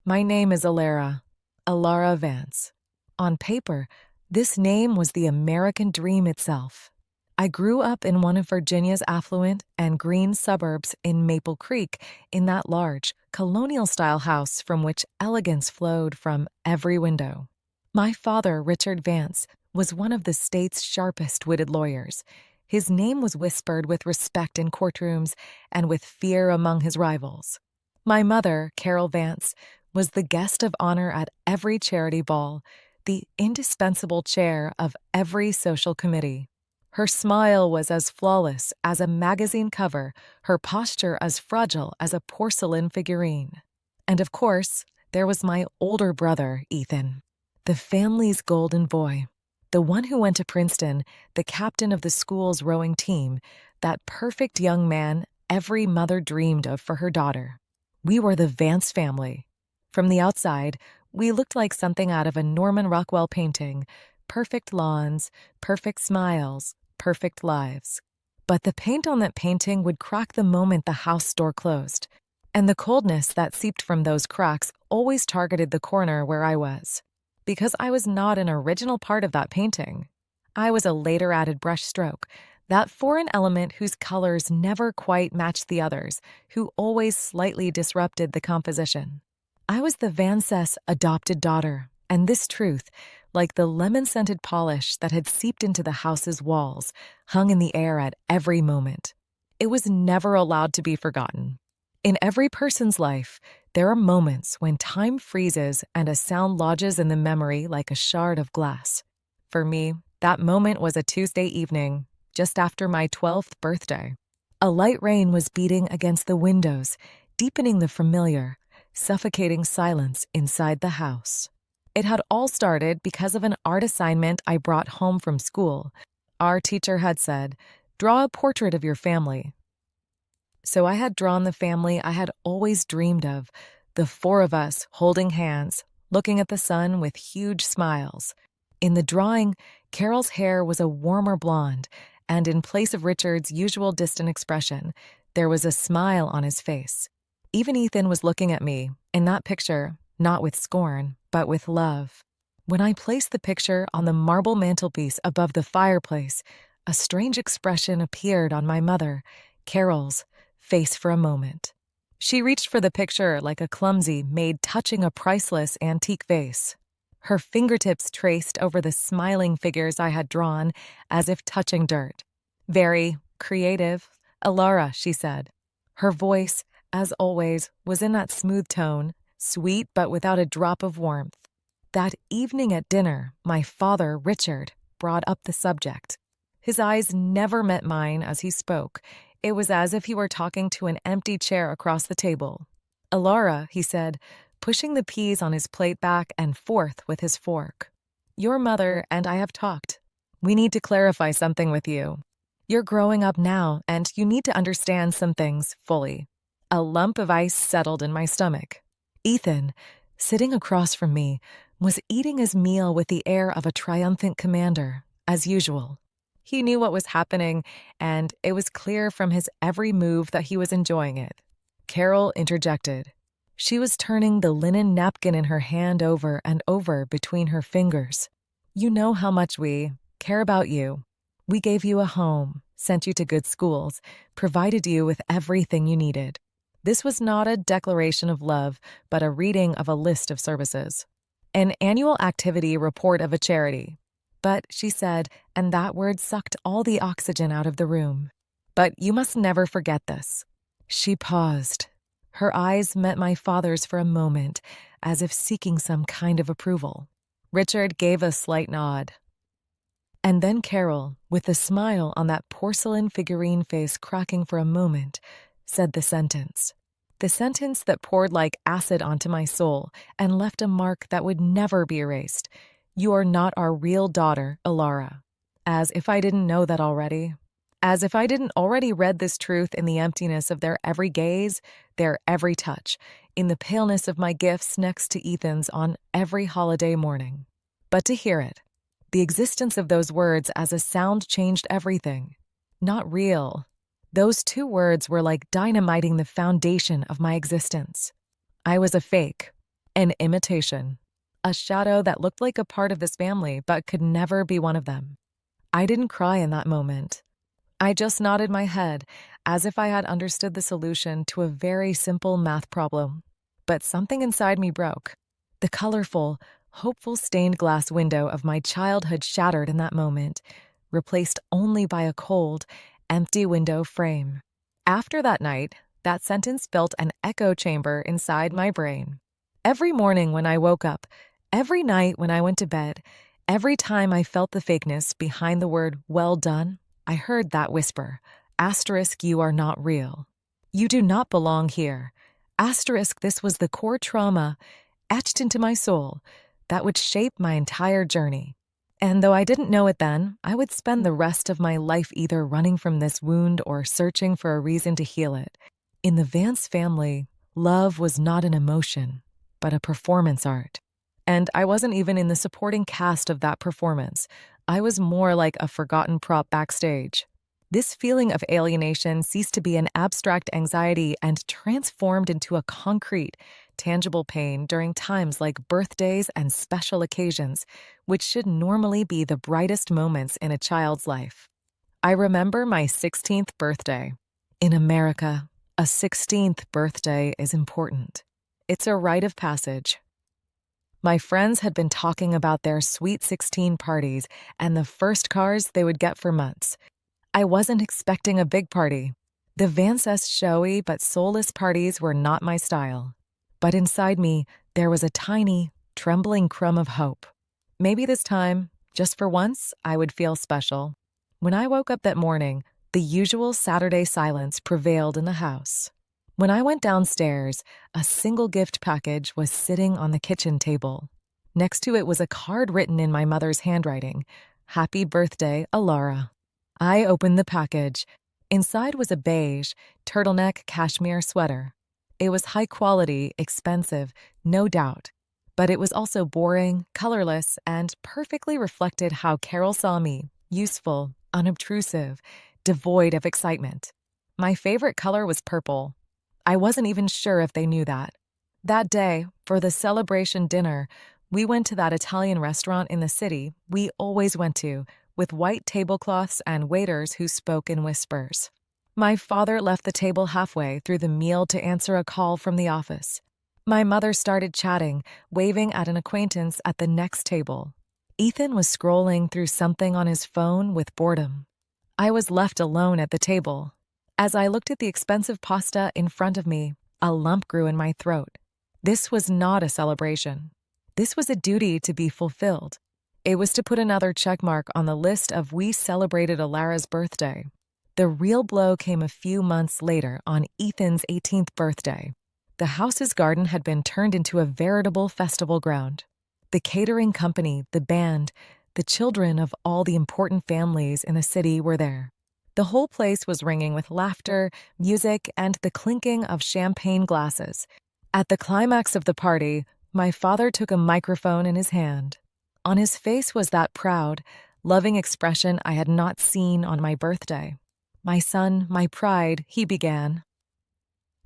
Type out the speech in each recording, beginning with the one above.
My name is Alara Vance. On paper, this name was the American dream itself. I grew up in one of Virginia's affluent and green suburbs in Maple Creek, in that large, colonial-style house from which elegance flowed from every window. My father, Richard Vance, was one of the state's sharpest-witted lawyers. His name was whispered with respect in courtrooms and with fear among his rivals. My mother, Carol Vance, was the guest of honor at every charity ball, the indispensable chair of every social committee. Her smile was as flawless as a magazine cover, her posture as fragile as a porcelain figurine. And of course, there was my older brother, Ethan, the family's golden boy, the one who went to Princeton, the captain of the school's rowing team, that perfect young man every mother dreamed of for her daughter. We were the Vance family. From the outside, we looked like something out of a Norman Rockwell painting: perfect lawns, perfect smiles, perfect lives. But the paint on that painting would crack the moment the house door closed, and the coldness that seeped from those cracks always targeted the corner where I was. Because I was not an original part of that painting. I was a later added brushstroke, that foreign element whose colors never quite matched the others, who always slightly disrupted the composition. I was the Vances' adopted daughter, and this truth, like the lemon-scented polish that had seeped into the house's walls, hung in the air at every moment. It was never allowed to be forgotten. In every person's life, there are moments when time freezes and a sound lodges in the memory like a shard of glass. For me, that moment was a Tuesday evening, just after my 12th birthday. A light rain was beating against the windows, deepening the familiar, suffocating silence inside the house. It had all started because of an art assignment I brought home from school. Our teacher had said, "Draw a portrait of your family." So I had drawn the family I had always dreamed of, the four of us holding hands, looking at the sun with huge smiles. In the drawing, Carol's hair was a warmer blonde, and in place of Richard's usual distant expression, there was a smile on his face. Even Ethan was looking at me, in that picture, not with scorn, but with love. When I placed the picture on the marble mantelpiece above the fireplace, a strange expression appeared on my mother, Carol's, face for a moment. She reached for the picture like a clumsy maid touching a priceless antique vase. Her fingertips traced over the smiling figures I had drawn as if touching dirt. "Very creative, Alara," she said. Her voice, as always, was in that smooth tone, sweet but without a drop of warmth. That evening at dinner, my father, Richard, brought up the subject. His eyes never met mine as he spoke. It was as if he were talking to an empty chair across the table. "Alara," he said, pushing the peas on his plate back and forth with his fork. "Your mother and I have talked. We need to clarify something with you. You're growing up now, and you need to understand some things fully." A lump of ice settled in my stomach. Ethan, sitting across from me, was eating his meal with the air of a triumphant commander, as usual. He knew what was happening, and it was clear from his every move that he was enjoying it. Carol interjected. She was turning the linen napkin in her hand over and over between her fingers. "You know how much we care about you. We gave you a home, sent you to good schools, provided you with everything you needed." This was not a declaration of love, but a reading of a list of services. An annual activity report of a charity. "But," she said, and that word sucked all the oxygen out of the room. "But you must never forget this." She paused. Her eyes met my father's for a moment, as if seeking some kind of approval. Richard gave a slight nod. And then Carol, with a smile on that porcelain figurine face cracking for a moment, said the sentence that poured like acid onto my soul and left a mark that would never be erased. "You are not our real daughter, Alara." As if I didn't know that already. As if I didn't already read this truth in the emptiness of their every gaze, their every touch, in the paleness of my gifts next to Ethan's on every holiday morning. But to hear it, the existence of those words as a sound changed everything. Not real. Those two words were like dynamiting the foundation of my existence. I was a fake, An imitation. A shadow that looked like a part of this family but could never be one of them. I didn't cry in that moment. I just nodded my head as if I had understood the solution to a very simple math problem. But something inside me broke. The colorful, hopeful stained glass window of my childhood shattered in that moment, replaced only by a cold, empty window frame. After that night, that sentence built an echo chamber inside my brain. Every morning when I woke up, every night when I went to bed, every time I felt the fakeness behind the word well done, I heard that whisper, asterisk, you are not real. You do not belong here. Asterisk, this was the core trauma etched into my soul that would shape my entire journey. And though I didn't know it then, I would spend the rest of my life either running from this wound or searching for a reason to heal it. In the Vance family, love was not an emotion, but a performance art. And I wasn't even in the supporting cast of that performance. I was more like a forgotten prop backstage. This feeling of alienation ceased to be an abstract anxiety and transformed into a concrete, tangible pain during times like birthdays and special occasions, which should normally be the brightest moments in a child's life. I remember my 16th birthday. In America, a 16th birthday is important. It's a rite of passage. My friends had been talking about their Sweet 16 parties and the first cars they would get for months. I wasn't expecting a big party. The Vance's showy but soulless parties were not my style. But inside me, there was a tiny, trembling crumb of hope. Maybe this time, just for once, I would feel special. When I woke up that morning, the usual Saturday silence prevailed in the house. When I went downstairs, a single gift package was sitting on the kitchen table. Next to it was a card written in my mother's handwriting, "Happy birthday, Alara." I opened the package. Inside was a beige, turtleneck cashmere sweater. It was high quality, expensive, no doubt, but it was also boring, colorless, and perfectly reflected how Carol saw me: useful, unobtrusive, devoid of excitement. My favorite color was purple. I wasn't even sure if they knew that. That day, for the celebration dinner, we went to that Italian restaurant in the city we always went to, with white tablecloths and waiters who spoke in whispers. My father left the table halfway through the meal to answer a call from the office. My mother started chatting, waving at an acquaintance at the next table. Ethan was scrolling through something on his phone with boredom. I was left alone at the table. As I looked at the expensive pasta in front of me, a lump grew in my throat. This was not a celebration. This was a duty to be fulfilled. It was to put another checkmark on the list of we celebrated Alara's birthday. The real blow came a few months later on Ethan's 18th birthday. The house's garden had been turned into a veritable festival ground. The catering company, the band, the children of all the important families in the city were there. The whole place was ringing with laughter, music, and the clinking of champagne glasses. At the climax of the party, my father took a microphone in his hand. On his face was that proud, loving expression I had not seen on my birthday. "My son, my pride," he began.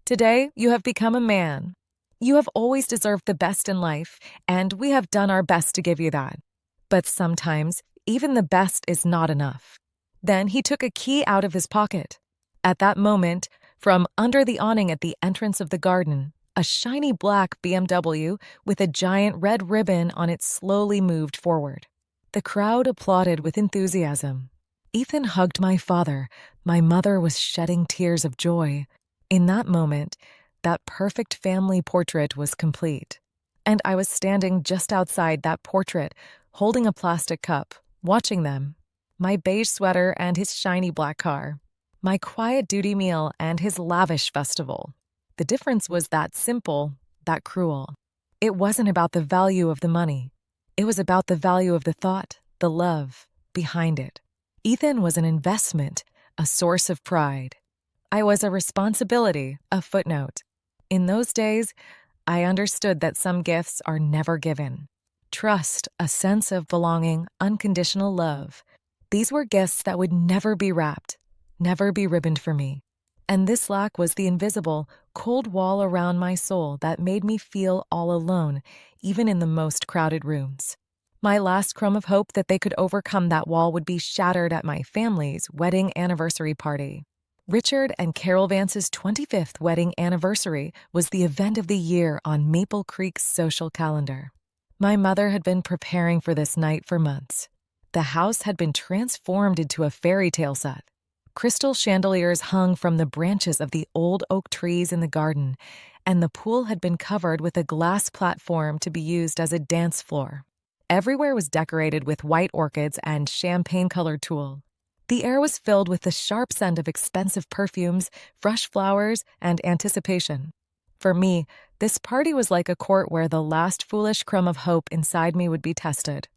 "Today you have become a man. You have always deserved the best in life, and we have done our best to give you that. But sometimes, even the best is not enough." Then he took a key out of his pocket. At that moment, from under the awning at the entrance of the garden, a shiny black BMW with a giant red ribbon on it slowly moved forward. The crowd applauded with enthusiasm. Ethan hugged my father. My mother was shedding tears of joy. In that moment, that perfect family portrait was complete. And I was standing just outside that portrait, holding a plastic cup, watching them. My beige sweater and his shiny black car. My quiet duty meal and his lavish festival. The difference was that simple, that cruel. It wasn't about the value of the money. It was about the value of the thought, the love, behind it. Ethan was an investment, a source of pride. I was a responsibility, a footnote. In those days, I understood that some gifts are never given. Trust, a sense of belonging, unconditional love. These were gifts that would never be wrapped, never be ribboned for me. And this lack was the invisible, cold wall around my soul that made me feel all alone, even in the most crowded rooms. My last crumb of hope that they could overcome that wall would be shattered at my family's wedding anniversary party. Richard and Carol Vance's 25th wedding anniversary was the event of the year on Maple Creek's social calendar. My mother had been preparing for this night for months. The house had been transformed into a fairy tale set. Crystal chandeliers hung from the branches of the old oak trees in the garden, and the pool had been covered with a glass platform to be used as a dance floor. Everywhere was decorated with white orchids and champagne-colored tulle. The air was filled with the sharp scent of expensive perfumes, fresh flowers, and anticipation. For me, this party was like a court where the last foolish crumb of hope inside me would be tested.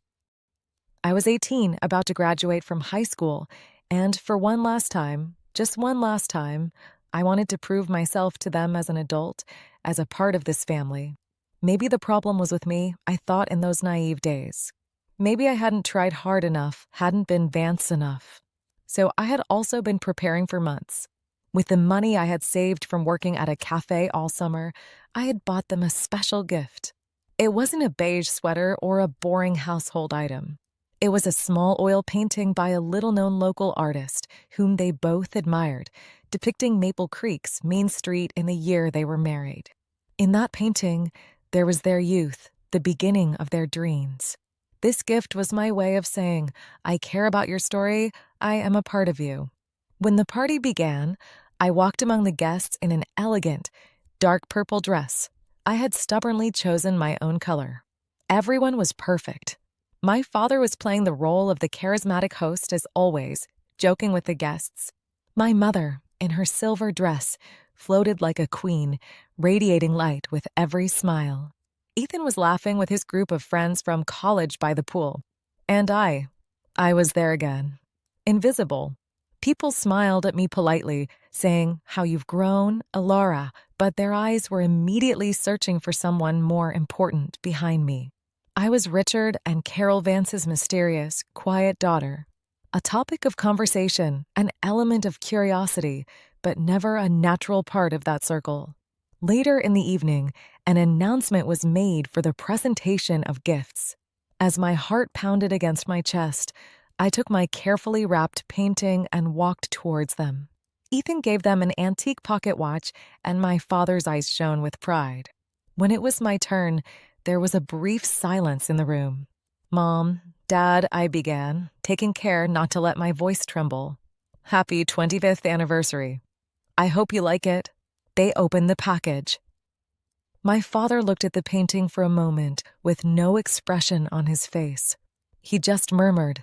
I was 18, about to graduate from high school, and for one last time, just one last time, I wanted to prove myself to them as an adult, as a part of this family. Maybe the problem was with me, I thought in those naive days. Maybe I hadn't tried hard enough, hadn't been Vance enough. So I had also been preparing for months. With the money I had saved from working at a cafe all summer, I had bought them a special gift. It wasn't a beige sweater or a boring household item. It was a small oil painting by a little-known local artist whom they both admired, depicting Maple Creek's main street in the year they were married. In that painting, there was their youth, the beginning of their dreams. This gift was my way of saying, I care about your story, I am a part of you. When the party began, I walked among the guests in an elegant, dark purple dress. I had stubbornly chosen my own color. Everyone was perfect. My father was playing the role of the charismatic host as always, joking with the guests. My mother, in her silver dress, floated like a queen, radiating light with every smile. Ethan was laughing with his group of friends from college by the pool. And I was there again. Invisible. People smiled at me politely, saying, "How you've grown, Alara," but their eyes were immediately searching for someone more important behind me. I was Richard and Carol Vance's mysterious, quiet daughter. A topic of conversation, an element of curiosity, but never a natural part of that circle. Later in the evening, an announcement was made for the presentation of gifts. As my heart pounded against my chest, I took my carefully wrapped painting and walked towards them. Ethan gave them an antique pocket watch, and my father's eyes shone with pride. When it was my turn, there was a brief silence in the room. "Mom, Dad," I began, taking care not to let my voice tremble. "Happy 25th anniversary. I hope you like it." They opened the package. My father looked at the painting for a moment with no expression on his face. He just murmured,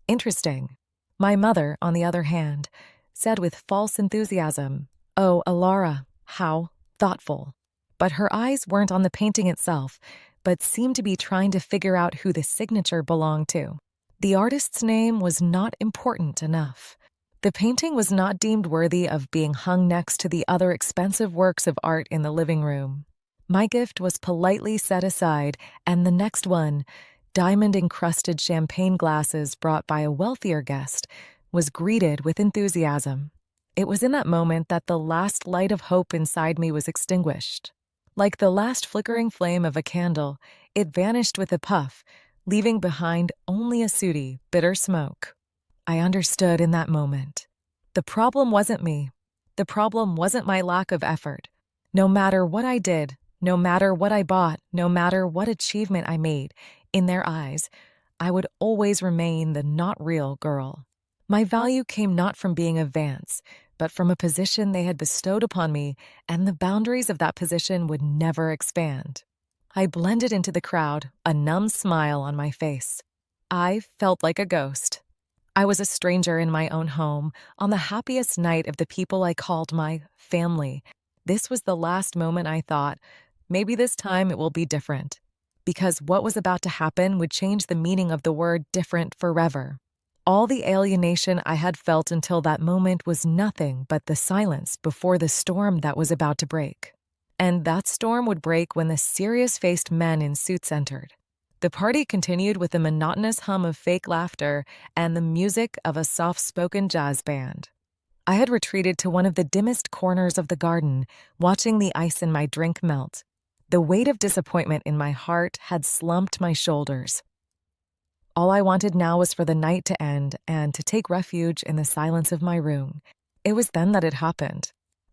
interesting. My mother, on the other hand, said with false enthusiasm, "Oh, Alara, how thoughtful." But her eyes weren't on the painting itself, but seemed to be trying to figure out who the signature belonged to. The artist's name was not important enough. The painting was not deemed worthy of being hung next to the other expensive works of art in the living room. My gift was politely set aside, and the next one, diamond-encrusted champagne glasses brought by a wealthier guest, was greeted with enthusiasm. It was in that moment that the last light of hope inside me was extinguished. Like the last flickering flame of a candle, it vanished with a puff, leaving behind only a sooty, bitter smoke. I understood in that moment. The problem wasn't me. The problem wasn't my lack of effort. No matter what I did, no matter what I bought, no matter what achievement I made, in their eyes, I would always remain the not-real girl. My value came not from being a Vance, but from a position they had bestowed upon me, and the boundaries of that position would never expand. I blended into the crowd, a numb smile on my face. I felt like a ghost. I was a stranger in my own home, on the happiest night of the people I called my family. This was the last moment I thought, maybe this time it will be different. Because what was about to happen would change the meaning of the word different forever. All the alienation I had felt until that moment was nothing but the silence before the storm that was about to break. And that storm would break when the serious-faced men in suits entered. The party continued with the monotonous hum of fake laughter and the music of a soft-spoken jazz band. I had retreated to one of the dimmest corners of the garden, watching the ice in my drink melt. The weight of disappointment in my heart had slumped my shoulders. All I wanted now was for the night to end and to take refuge in the silence of my room. It was then that it happened.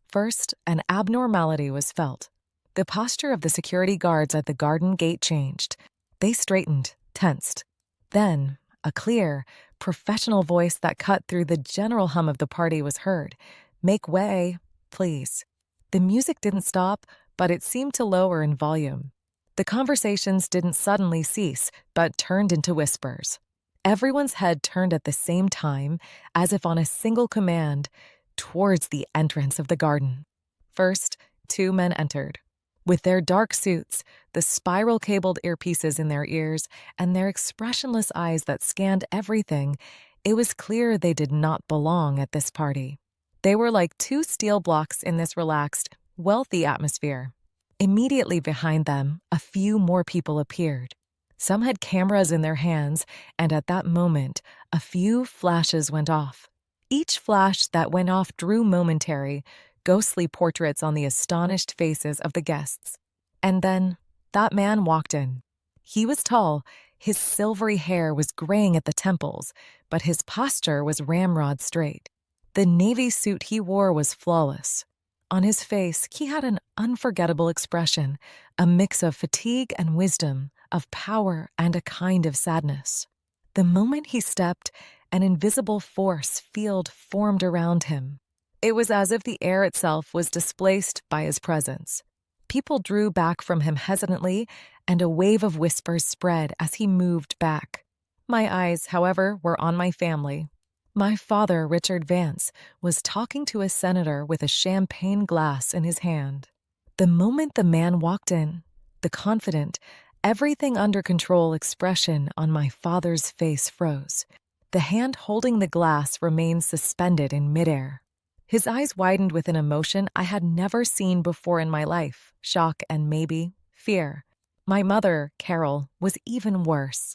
First, an abnormality was felt. The posture of the security guards at the garden gate changed. They straightened, tensed. Then, a clear, professional voice that cut through the general hum of the party was heard. "Make way, please." The music didn't stop, but it seemed to lower in volume. The conversations didn't suddenly cease, but turned into whispers. Everyone's head turned at the same time, as if on a single command, towards the entrance of the garden. First, two men entered. With their dark suits, the spiral-cabled earpieces in their ears, and their expressionless eyes that scanned everything, it was clear they did not belong at this party. They were like two steel blocks in this relaxed, wealthy atmosphere. Immediately behind them, a few more people appeared. Some had cameras in their hands, and at that moment, a few flashes went off. Each flash that went off drew momentary, ghostly portraits on the astonished faces of the guests. And then, that man walked in. He was tall, his silvery hair was graying at the temples, but his posture was ramrod straight. The navy suit he wore was flawless. On his face, he had an unforgettable expression, a mix of fatigue and wisdom, of power and a kind of sadness. The moment he stepped, an invisible force field formed around him. It was as if the air itself was displaced by his presence. People drew back from him hesitantly, and a wave of whispers spread as he moved back. My eyes, however, were on my family. My father, Richard Vance, was talking to a senator with a champagne glass in his hand. The moment the man walked in, the confident, everything under control expression on my father's face froze. The hand holding the glass remained suspended in midair. His eyes widened with an emotion I had never seen before in my life, shock and maybe fear. My mother, Carol, was even worse.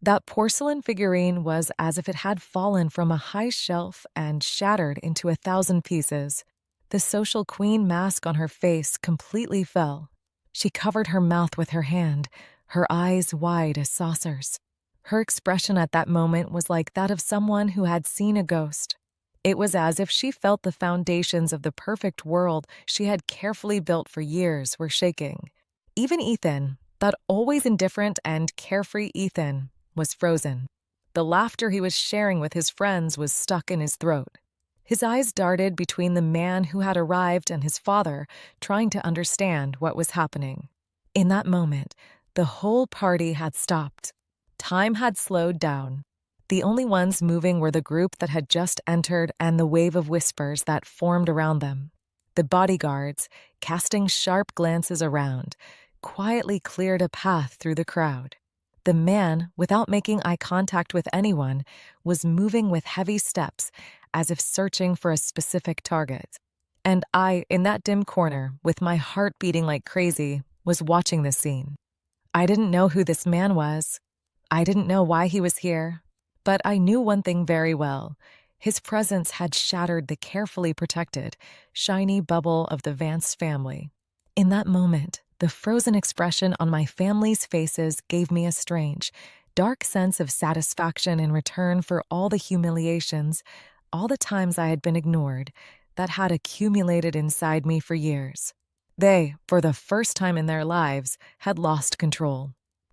That porcelain figurine was as if it had fallen from a high shelf and shattered into 1,000 pieces. The social queen mask on her face completely fell. She covered her mouth with her hand, her eyes wide as saucers. Her expression at that moment was like that of someone who had seen a ghost. It was as if she felt the foundations of the perfect world she had carefully built for years were shaking. Even Ethan, that always indifferent and carefree Ethan, was frozen. The laughter he was sharing with his friends was stuck in his throat. His eyes darted between the man who had arrived and his father, trying to understand what was happening. In that moment, the whole party had stopped. Time had slowed down. The only ones moving were the group that had just entered and the wave of whispers that formed around them. The bodyguards, casting sharp glances around, quietly cleared a path through the crowd. The man, without making eye contact with anyone, was moving with heavy steps, as if searching for a specific target. And I, in that dim corner, with my heart beating like crazy, was watching this scene. I didn't know who this man was. I didn't know why he was here. But I knew one thing very well. His presence had shattered the carefully protected, shiny bubble of the Vance family. In that moment, the frozen expression on my family's faces gave me a strange, dark sense of satisfaction in return for all the humiliations, all the times I had been ignored, that had accumulated inside me for years. They, for the first time in their lives, had lost control.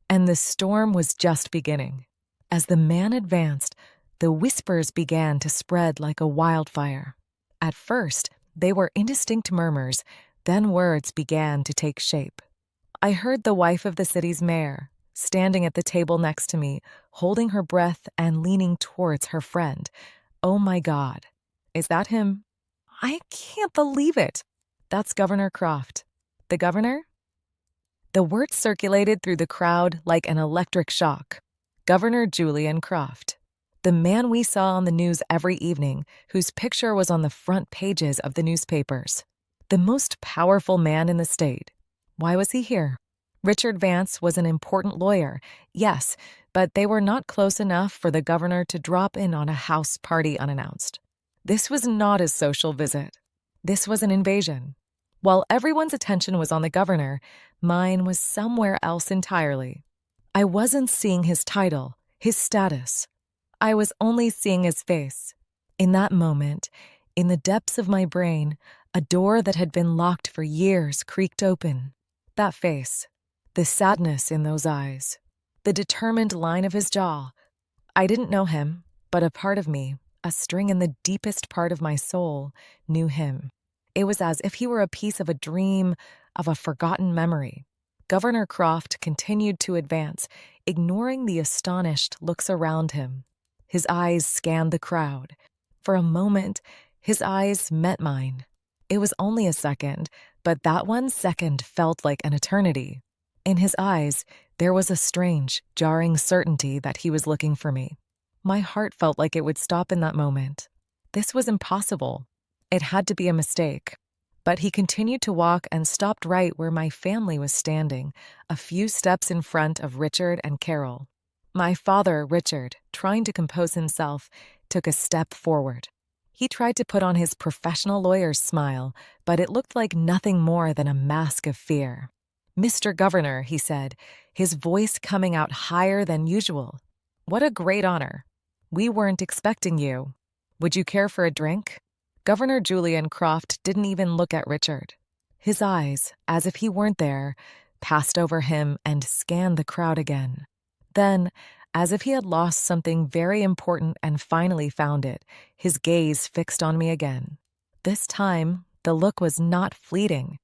And the storm was just beginning. As the man advanced, the whispers began to spread like a wildfire. At first, they were indistinct murmurs, then words began to take shape. I heard the wife of the city's mayor, standing at the table next to me, holding her breath and leaning towards her friend. "Oh my God, is that him? I can't believe it. That's Governor Croft." "The governor?" The words circulated through the crowd like an electric shock. Governor Julian Croft. The man we saw on the news every evening, whose picture was on the front pages of the newspapers. The most powerful man in the state. Why was he here? Richard Vance was an important lawyer, yes, but they were not close enough for the governor to drop in on a house party unannounced. This was not a social visit. This was an invasion. While everyone's attention was on the governor, mine was somewhere else entirely. I wasn't seeing his title, his status. I was only seeing his face. In that moment, in the depths of my brain, a door that had been locked for years creaked open. That face, the sadness in those eyes, the determined line of his jaw. I didn't know him, but a part of me, a string in the deepest part of my soul, knew him. It was as if he were a piece of a dream, of a forgotten memory. Governor Croft continued to advance, ignoring the astonished looks around him. His eyes scanned the crowd. For a moment, his eyes met mine. It was only a second, but that 1 second felt like an eternity. In his eyes, there was a strange, jarring certainty that he was looking for me. My heart felt like it would stop in that moment. This was impossible. It had to be a mistake. But he continued to walk and stopped right where my family was standing, a few steps in front of Richard and Carol. My father, Richard, trying to compose himself, took a step forward. He tried to put on his professional lawyer's smile, but it looked like nothing more than a mask of fear. "Mr. Governor," he said, his voice coming out higher than usual. "What a great honor. We weren't expecting you. Would you care for a drink?" Governor Julian Croft didn't even look at Richard. His eyes, as if he weren't there, passed over him and scanned the crowd again. Then, as if he had lost something very important and finally found it, his gaze fixed on me again. This time, the look was not fleeting.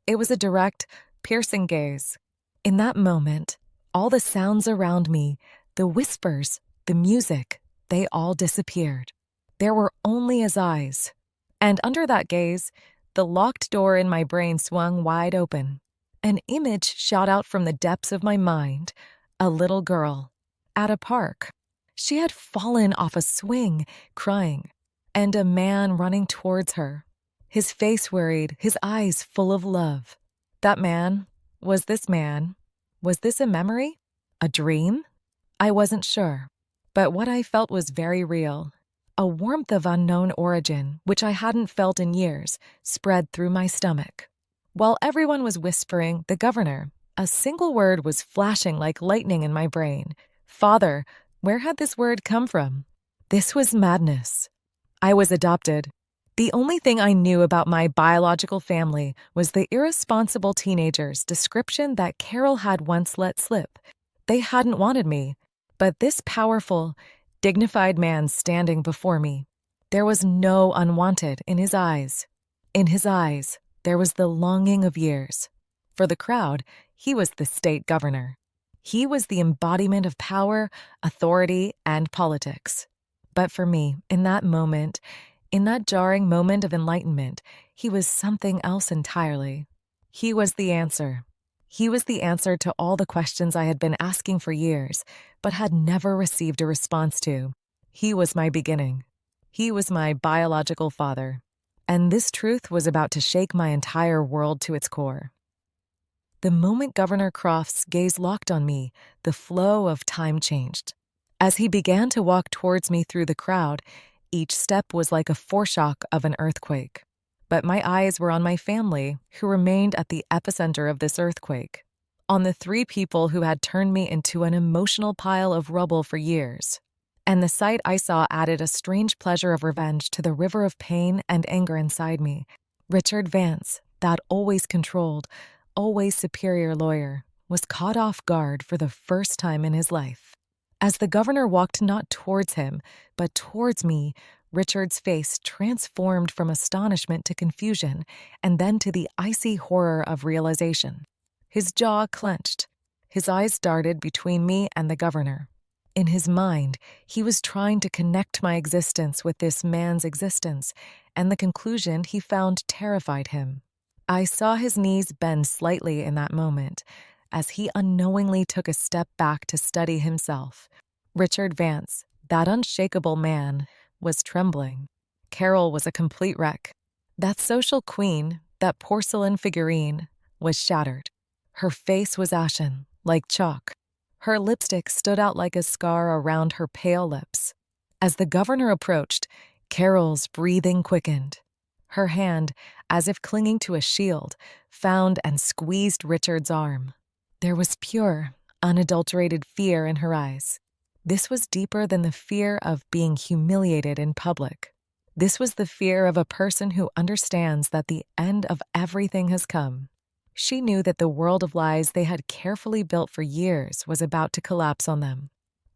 It was a direct, piercing gaze. In that moment, all the sounds around me, the whispers, the music, they all disappeared. There were only his eyes. And under that gaze, the locked door in my brain swung wide open. An image shot out from the depths of my mind. A little girl, at a park. She had fallen off a swing, crying, and a man running towards her. His face worried, his eyes full of love. That man, was this a memory? A dream? I wasn't sure. But what I felt was very real. A warmth of unknown origin, which I hadn't felt in years, spread through my stomach. While everyone was whispering, the governor, a single word was flashing like lightning in my brain. Father, where had this word come from? This was madness. I was adopted. The only thing I knew about my biological family was the irresponsible teenager's description that Carol had once let slip. They hadn't wanted me, but this powerful, dignified man standing before me. There was no unwanted in his eyes. In his eyes, there was the longing of years. For the crowd, he was the state governor. He was the embodiment of power, authority, and politics. But for me, in that moment, in that jarring moment of enlightenment, he was something else entirely. He was the answer. He was the answer to all the questions I had been asking for years, but had never received a response to. He was my beginning. He was my biological father. And this truth was about to shake my entire world to its core. The moment Governor Croft's gaze locked on me, the flow of time changed. As he began to walk towards me through the crowd, each step was like a foreshock of an earthquake. But my eyes were on my family, who remained at the epicenter of this earthquake, on the 3 people who had turned me into an emotional pile of rubble for years. And the sight I saw added a strange pleasure of revenge to the river of pain and anger inside me. Richard Vance, that always controlled, always superior lawyer, was caught off guard for the first time in his life. As the governor walked not towards him, but towards me, Richard's face transformed from astonishment to confusion, and then to the icy horror of realization. His jaw clenched. His eyes darted between me and the governor. In his mind, he was trying to connect my existence with this man's existence, and the conclusion he found terrified him. I saw his knees bend slightly in that moment, as he unknowingly took a step back to study himself. Richard Vance, that unshakable man, was trembling. Carol was a complete wreck. That social queen, that porcelain figurine, was shattered. Her face was ashen, like chalk. Her lipstick stood out like a scar around her pale lips. As the governor approached, Carol's breathing quickened. Her hand, as if clinging to a shield, found and squeezed Richard's arm. There was pure, unadulterated fear in her eyes. This was deeper than the fear of being humiliated in public. This was the fear of a person who understands that the end of everything has come. She knew that the world of lies they had carefully built for years was about to collapse on them.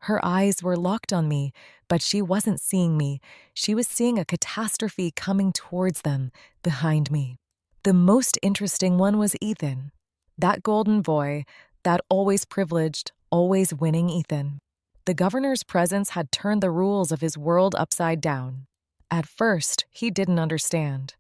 Her eyes were locked on me, but she wasn't seeing me. She was seeing a catastrophe coming towards them, behind me. The most interesting one was Ethan. That golden boy, that always privileged, always winning Ethan. The governor's presence had turned the rules of his world upside down. At first, he didn't understand.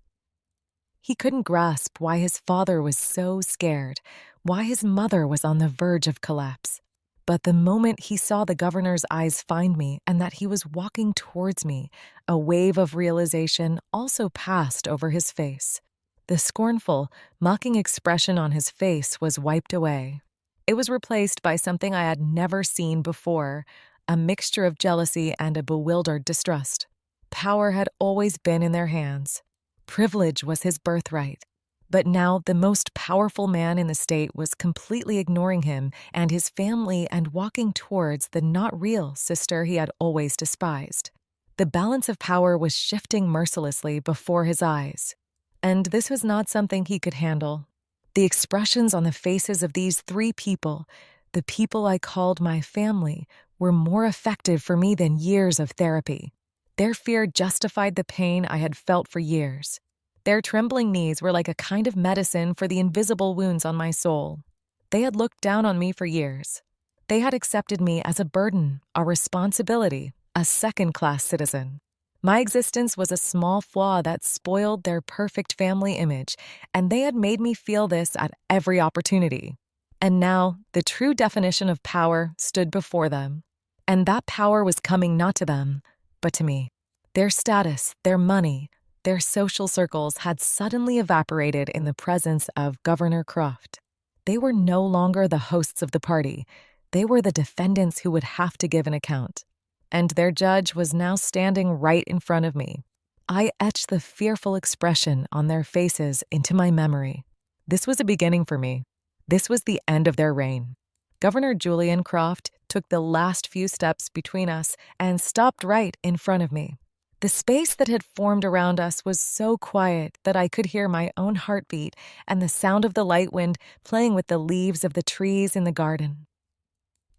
He couldn't grasp why his father was so scared, why his mother was on the verge of collapse. But the moment he saw the governor's eyes find me and that he was walking towards me, a wave of realization also passed over his face. The scornful, mocking expression on his face was wiped away. It was replaced by something I had never seen before, a mixture of jealousy and a bewildered distrust. Power had always been in their hands. Privilege was his birthright. But now the most powerful man in the state was completely ignoring him and his family and walking towards the not-real sister he had always despised. The balance of power was shifting mercilessly before his eyes. And this was not something he could handle. The expressions on the faces of these three people, the people I called my family, were more effective for me than years of therapy. Their fear justified the pain I had felt for years. Their trembling knees were like a kind of medicine for the invisible wounds on my soul. They had looked down on me for years. They had accepted me as a burden, a responsibility, a second-class citizen. My existence was a small flaw that spoiled their perfect family image, and they had made me feel this at every opportunity. And now, the true definition of power stood before them. And that power was coming not to them, but to me. Their status, their money, their social circles had suddenly evaporated in the presence of Governor Croft. They were no longer the hosts of the party. They were the defendants who would have to give an account. And their judge was now standing right in front of me. I etched the fearful expression on their faces into my memory. This was a beginning for me. This was the end of their reign. Governor Julian Croft took the last few steps between us and stopped right in front of me. The space that had formed around us was so quiet that I could hear my own heartbeat and the sound of the light wind playing with the leaves of the trees in the garden.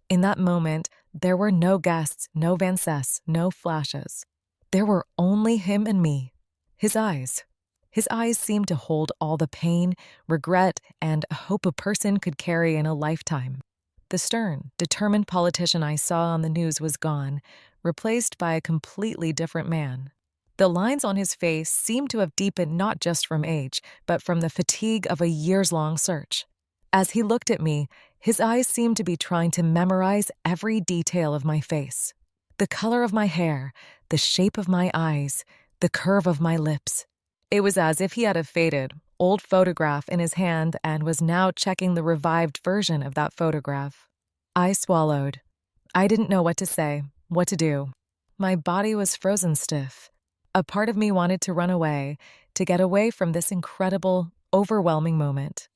In that moment, there were no guests, no Vancess, no flashes. There were only him and me. His eyes. His eyes seemed to hold all the pain, regret, and hope a person could carry in a lifetime. The stern, determined politician I saw on the news was gone, replaced by a completely different man. The lines on his face seemed to have deepened not just from age, but from the fatigue of a years-long search. As he looked at me, his eyes seemed to be trying to memorize every detail of my face. The color of my hair, the shape of my eyes, the curve of my lips. It was as if he had a faded, old photograph in his hand and was now checking the revived version of that photograph. I swallowed. I didn't know what to say, what to do. My body was frozen stiff. A part of me wanted to run away, to get away from this incredible, overwhelming moment.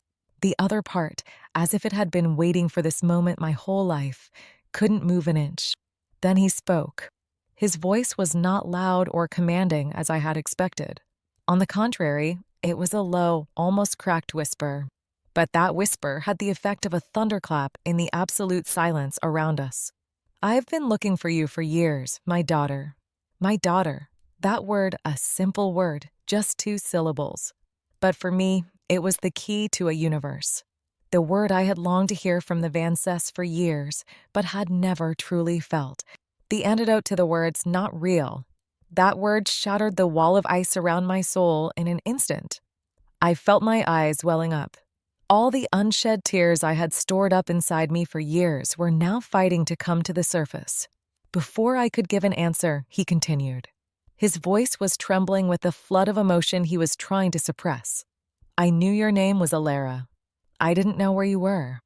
The other part, as if it had been waiting for this moment my whole life, couldn't move an inch. Then he spoke. His voice was not loud or commanding as I had expected. On the contrary, it was a low, almost cracked whisper. But that whisper had the effect of a thunderclap in the absolute silence around us. I've been looking for you for years, my daughter. My daughter. That word, a simple word, just 2 syllables. But for me, it was the key to a universe. The word I had longed to hear from the Vancess for years, but had never truly felt. The antidote to the words, not real. That word shattered the wall of ice around my soul in an instant. I felt my eyes welling up. All the unshed tears I had stored up inside me for years were now fighting to come to the surface. Before I could give an answer, he continued. His voice was trembling with the flood of emotion he was trying to suppress. I knew your name was Alara. I didn't know where you were.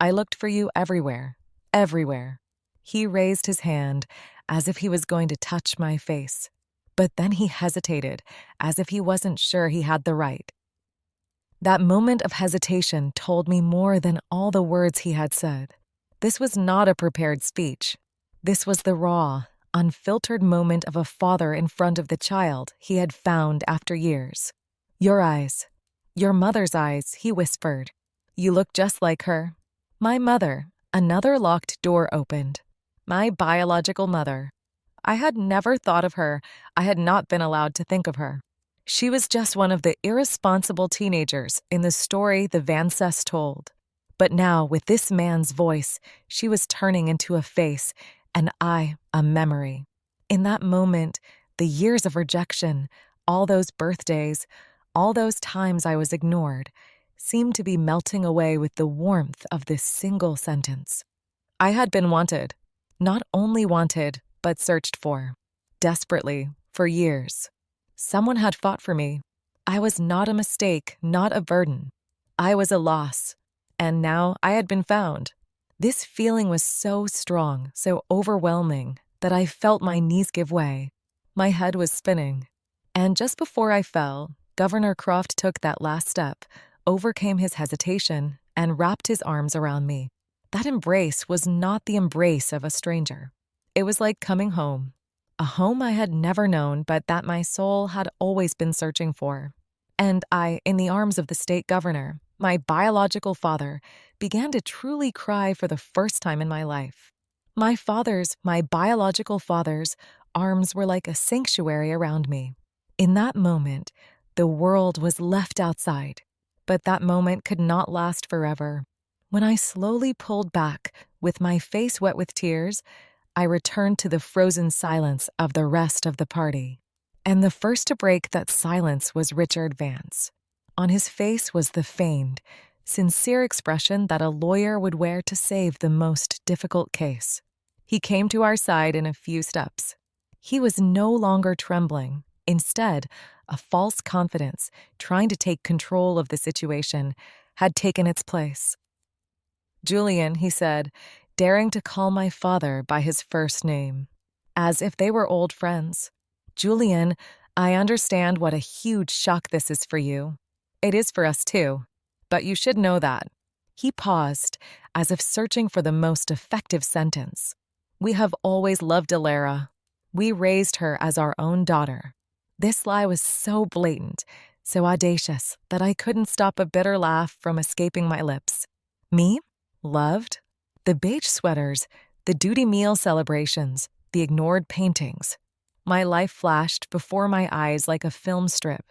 I looked for you everywhere, everywhere. He raised his hand as if he was going to touch my face. But then he hesitated, as if he wasn't sure he had the right. That moment of hesitation told me more than all the words he had said. This was not a prepared speech. This was the raw, unfiltered moment of a father in front of the child he had found after years. "Your eyes. Your mother's eyes," he whispered. "You look just like her." My mother. Another locked door opened. My biological mother. I had never thought of her. I had not been allowed to think of her. She was just one of the irresponsible teenagers in the story the Vances told. But now, with this man's voice, she was turning into a face, and I, a memory. In that moment, the years of rejection, all those birthdays, all those times I was ignored, seemed to be melting away with the warmth of this single sentence. I had been wanted. Not only wanted, but searched for. Desperately, for years. Someone had fought for me. I was not a mistake, not a burden. I was a loss. And now I had been found. This feeling was so strong, so overwhelming, that I felt my knees give way. My head was spinning. And just before I fell, Governor Croft took that last step, overcame his hesitation, and wrapped his arms around me. That embrace was not the embrace of a stranger. It was like coming home. A home I had never known, but that my soul had always been searching for. And I, in the arms of the state governor, my biological father, began to truly cry for the first time in my life. My biological father's, arms were like a sanctuary around me. In that moment, the world was left outside. But that moment could not last forever. When I slowly pulled back, with my face wet with tears, I returned to the frozen silence of the rest of the party. And the first to break that silence was Richard Vance. On his face was the feigned, sincere expression that a lawyer would wear to save the most difficult case. He came to our side in a few steps. He was no longer trembling. Instead, a false confidence, trying to take control of the situation, had taken its place. "Julian," he said, daring to call my father by his first name, as if they were old friends. "Julian, I understand what a huge shock this is for you. It is for us too, but you should know that." He paused, as if searching for the most effective sentence. "We have always loved Alara. We raised her as our own daughter." This lie was so blatant, so audacious, that I couldn't stop a bitter laugh from escaping my lips. Me? Loved? The beige sweaters, the duty meal celebrations, the ignored paintings. My life flashed before my eyes like a film strip.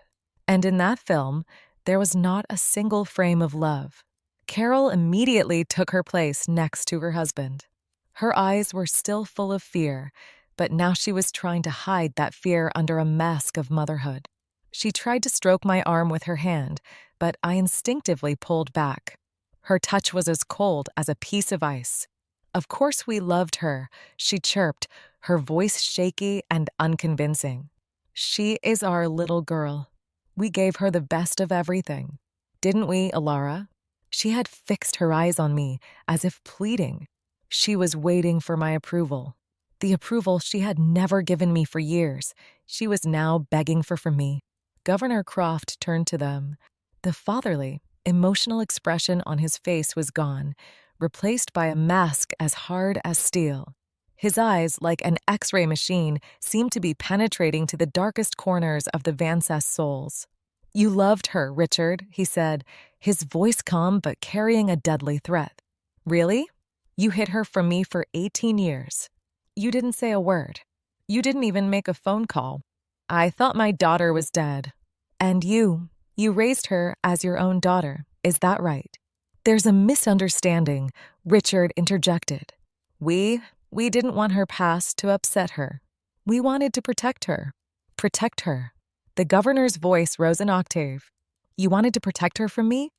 And in that film, there was not a single frame of love. Carol immediately took her place next to her husband. Her eyes were still full of fear, but now she was trying to hide that fear under a mask of motherhood. She tried to stroke my arm with her hand, but I instinctively pulled back. Her touch was as cold as a piece of ice. "Of course we loved her," she chirped, her voice shaky and unconvincing. "She is our little girl. We gave her the best of everything. Didn't we, Alara?" She had fixed her eyes on me, as if pleading. She was waiting for my approval. The approval she had never given me for years, she was now begging for from me. Governor Croft turned to them. The fatherly, emotional expression on his face was gone, replaced by a mask as hard as steel. His eyes, like an X-ray machine, seemed to be penetrating to the darkest corners of the Vances souls. "You loved her, Richard," he said, his voice calm but carrying a deadly threat. "Really? You hid her from me for 18 years. You didn't say a word. You didn't even make a phone call. I thought my daughter was dead. And you raised her as your own daughter, is that right?" "There's a misunderstanding," Richard interjected. We didn't want her past to upset her. We wanted to protect her." "Protect her." The governor's voice rose an octave. "You wanted to protect her from me?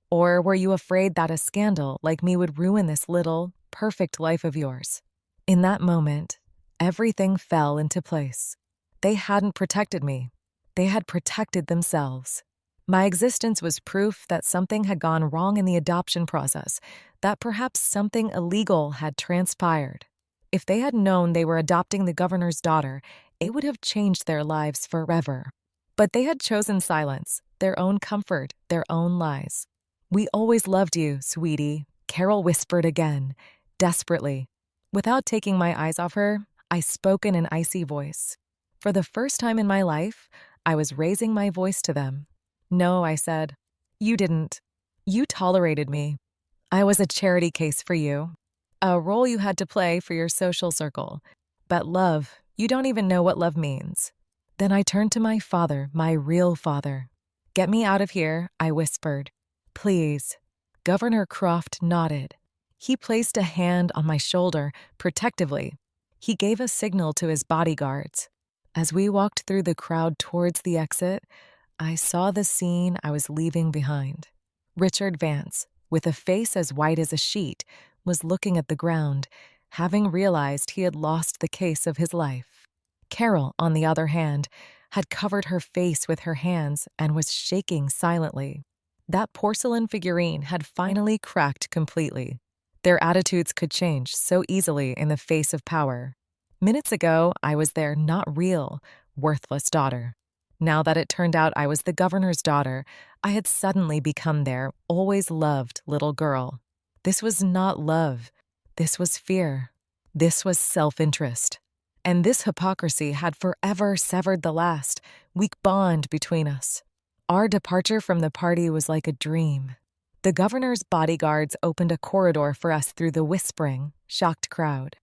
Or were you afraid that a scandal like me would ruin this little, perfect life of yours?" In that moment, everything fell into place. They hadn't protected me. They had protected themselves. My existence was proof that something had gone wrong in the adoption process, that perhaps something illegal had transpired. If they had known they were adopting the governor's daughter, it would have changed their lives forever. But they had chosen silence, their own comfort, their own lies. "We always loved you, sweetie," Carol whispered again, desperately. Without taking my eyes off her, I spoke in an icy voice. For the first time in my life, I was raising my voice to them. "No," I said. "You didn't. You tolerated me. I was a charity case for you, a role you had to play for your social circle. But love, you don't even know what love means." Then I turned to my father, my real father. "Get me out of here," I whispered. "Please." Governor Croft nodded. He placed a hand on my shoulder, protectively. He gave a signal to his bodyguards. As we walked through the crowd towards the exit, I saw the scene I was leaving behind. Richard Vance, with a face as white as a sheet, was looking at the ground, having realized he had lost the case of his life. Carol, on the other hand, had covered her face with her hands and was shaking silently. That porcelain figurine had finally cracked completely. Their attitudes could change so easily in the face of power. Minutes ago, I was their not real, worthless daughter. Now that it turned out I was the governor's daughter, I had suddenly become their always loved little girl. This was not love. This was fear. This was self-interest. And this hypocrisy had forever severed the last, weak bond between us. Our departure from the party was like a dream. The governor's bodyguards opened a corridor for us through the whispering, shocked crowd.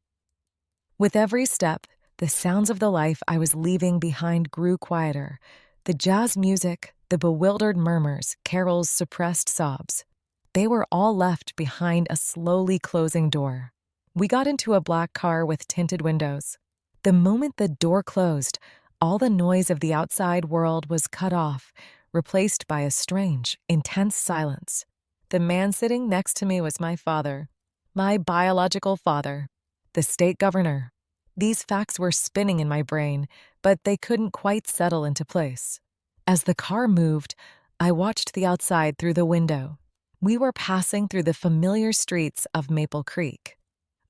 With every step, the sounds of the life I was leaving behind grew quieter. The jazz music, the bewildered murmurs, Carol's suppressed sobs. They were all left behind a slowly closing door. We got into a black car with tinted windows. The moment the door closed, all the noise of the outside world was cut off, replaced by a strange, intense silence. The man sitting next to me was my father, my biological father, the state governor. These facts were spinning in my brain, but they couldn't quite settle into place. As the car moved, I watched the outside through the window. We were passing through the familiar streets of Maple Creek.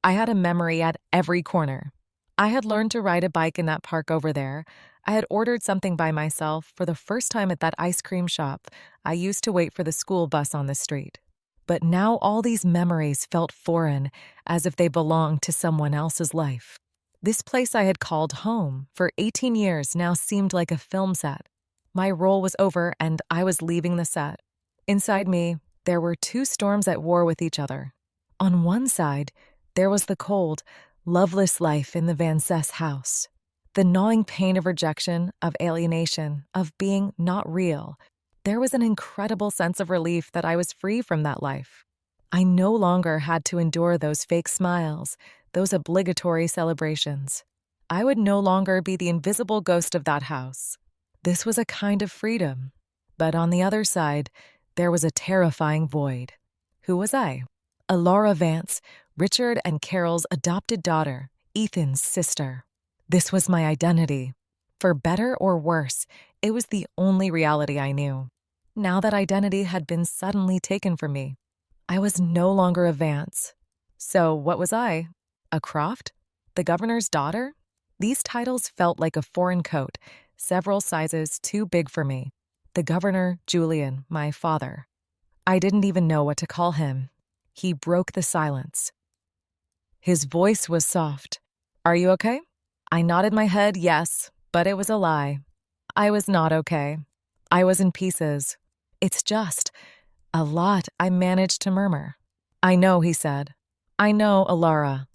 I had a memory at every corner. I had learned to ride a bike in that park over there. I had ordered something by myself for the first time at that ice cream shop. I used to wait for the school bus on the street. But now all these memories felt foreign, as if they belonged to someone else's life. This place I had called home for 18 years now seemed like a film set. My role was over and I was leaving the set. Inside me, there were two storms at war with each other. On one side, there was the cold, loveless life in the Van Cess house. The gnawing pain of rejection, of alienation, of being not real. There was an incredible sense of relief that I was free from that life. I no longer had to endure those fake smiles, those obligatory celebrations. I would no longer be the invisible ghost of that house. This was a kind of freedom. But on the other side, there was a terrifying void. Who was I? Alara Vance, Richard and Carol's adopted daughter, Ethan's sister. This was my identity. For better or worse, it was the only reality I knew. Now that identity had been suddenly taken from me, I was no longer a Vance. So what was I? A Croft? The governor's daughter? These titles felt like a foreign coat, several sizes too big for me. The governor, Julian, my father. I didn't even know what to call him. He broke the silence. His voice was soft. "Are you okay?" I nodded my head yes, but it was a lie. I was not okay. I was in pieces. It's just a lot I managed to murmur. "I know," he said. "I know, Alara.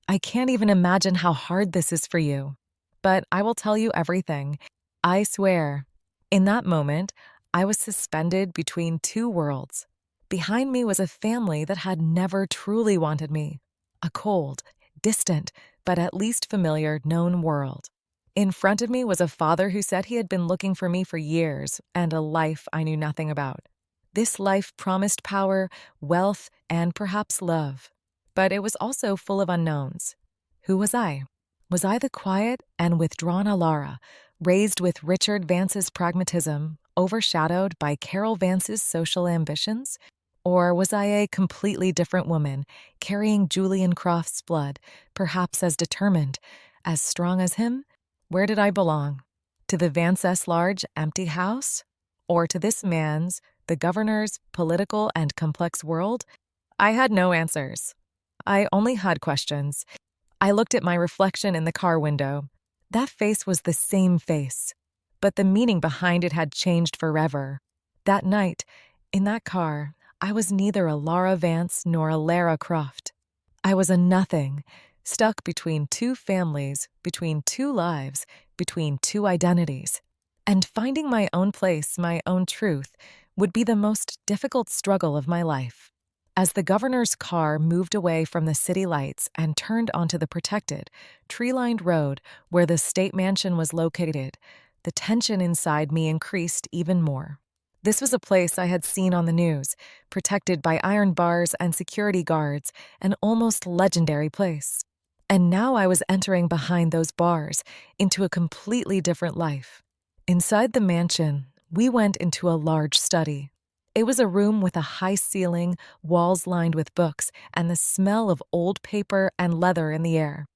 I can't even imagine how hard this is for you. But I will tell you everything. I swear." In that moment, I was suspended between two worlds. Behind me was a family that had never truly wanted me. A cold, distant, but at least familiar, known world. In front of me was a father who said he had been looking for me for years, and a life I knew nothing about. This life promised power, wealth, and perhaps love. But it was also full of unknowns. Who was I? Was I the quiet and withdrawn Alara, raised with Richard Vance's pragmatism, overshadowed by Carol Vance's social ambitions? Or was I a completely different woman, carrying Julian Croft's blood, perhaps as determined, as strong as him, Where did I belong? To the Vance S. Large empty house? Or to this man's, the governor's, political and complex world? I had no answers. I only had questions. I looked at my reflection in the car window. That face was the same face, but the meaning behind it had changed forever. That night, in that car, I was neither a Laura Vance nor a Lara Croft. I was a nothing, stuck between two families, between two lives, between two identities. And finding my own place, my own truth, would be the most difficult struggle of my life. As the governor's car moved away from the city lights and turned onto the protected, tree-lined road where the state mansion was located, the tension inside me increased even more. This was a place I had seen on the news, protected by iron bars and security guards, an almost legendary place. And now I was entering behind those bars into a completely different life. Inside the mansion, we went into a large study. It was a room with a high ceiling, walls lined with books, and the smell of old paper and leather in the air.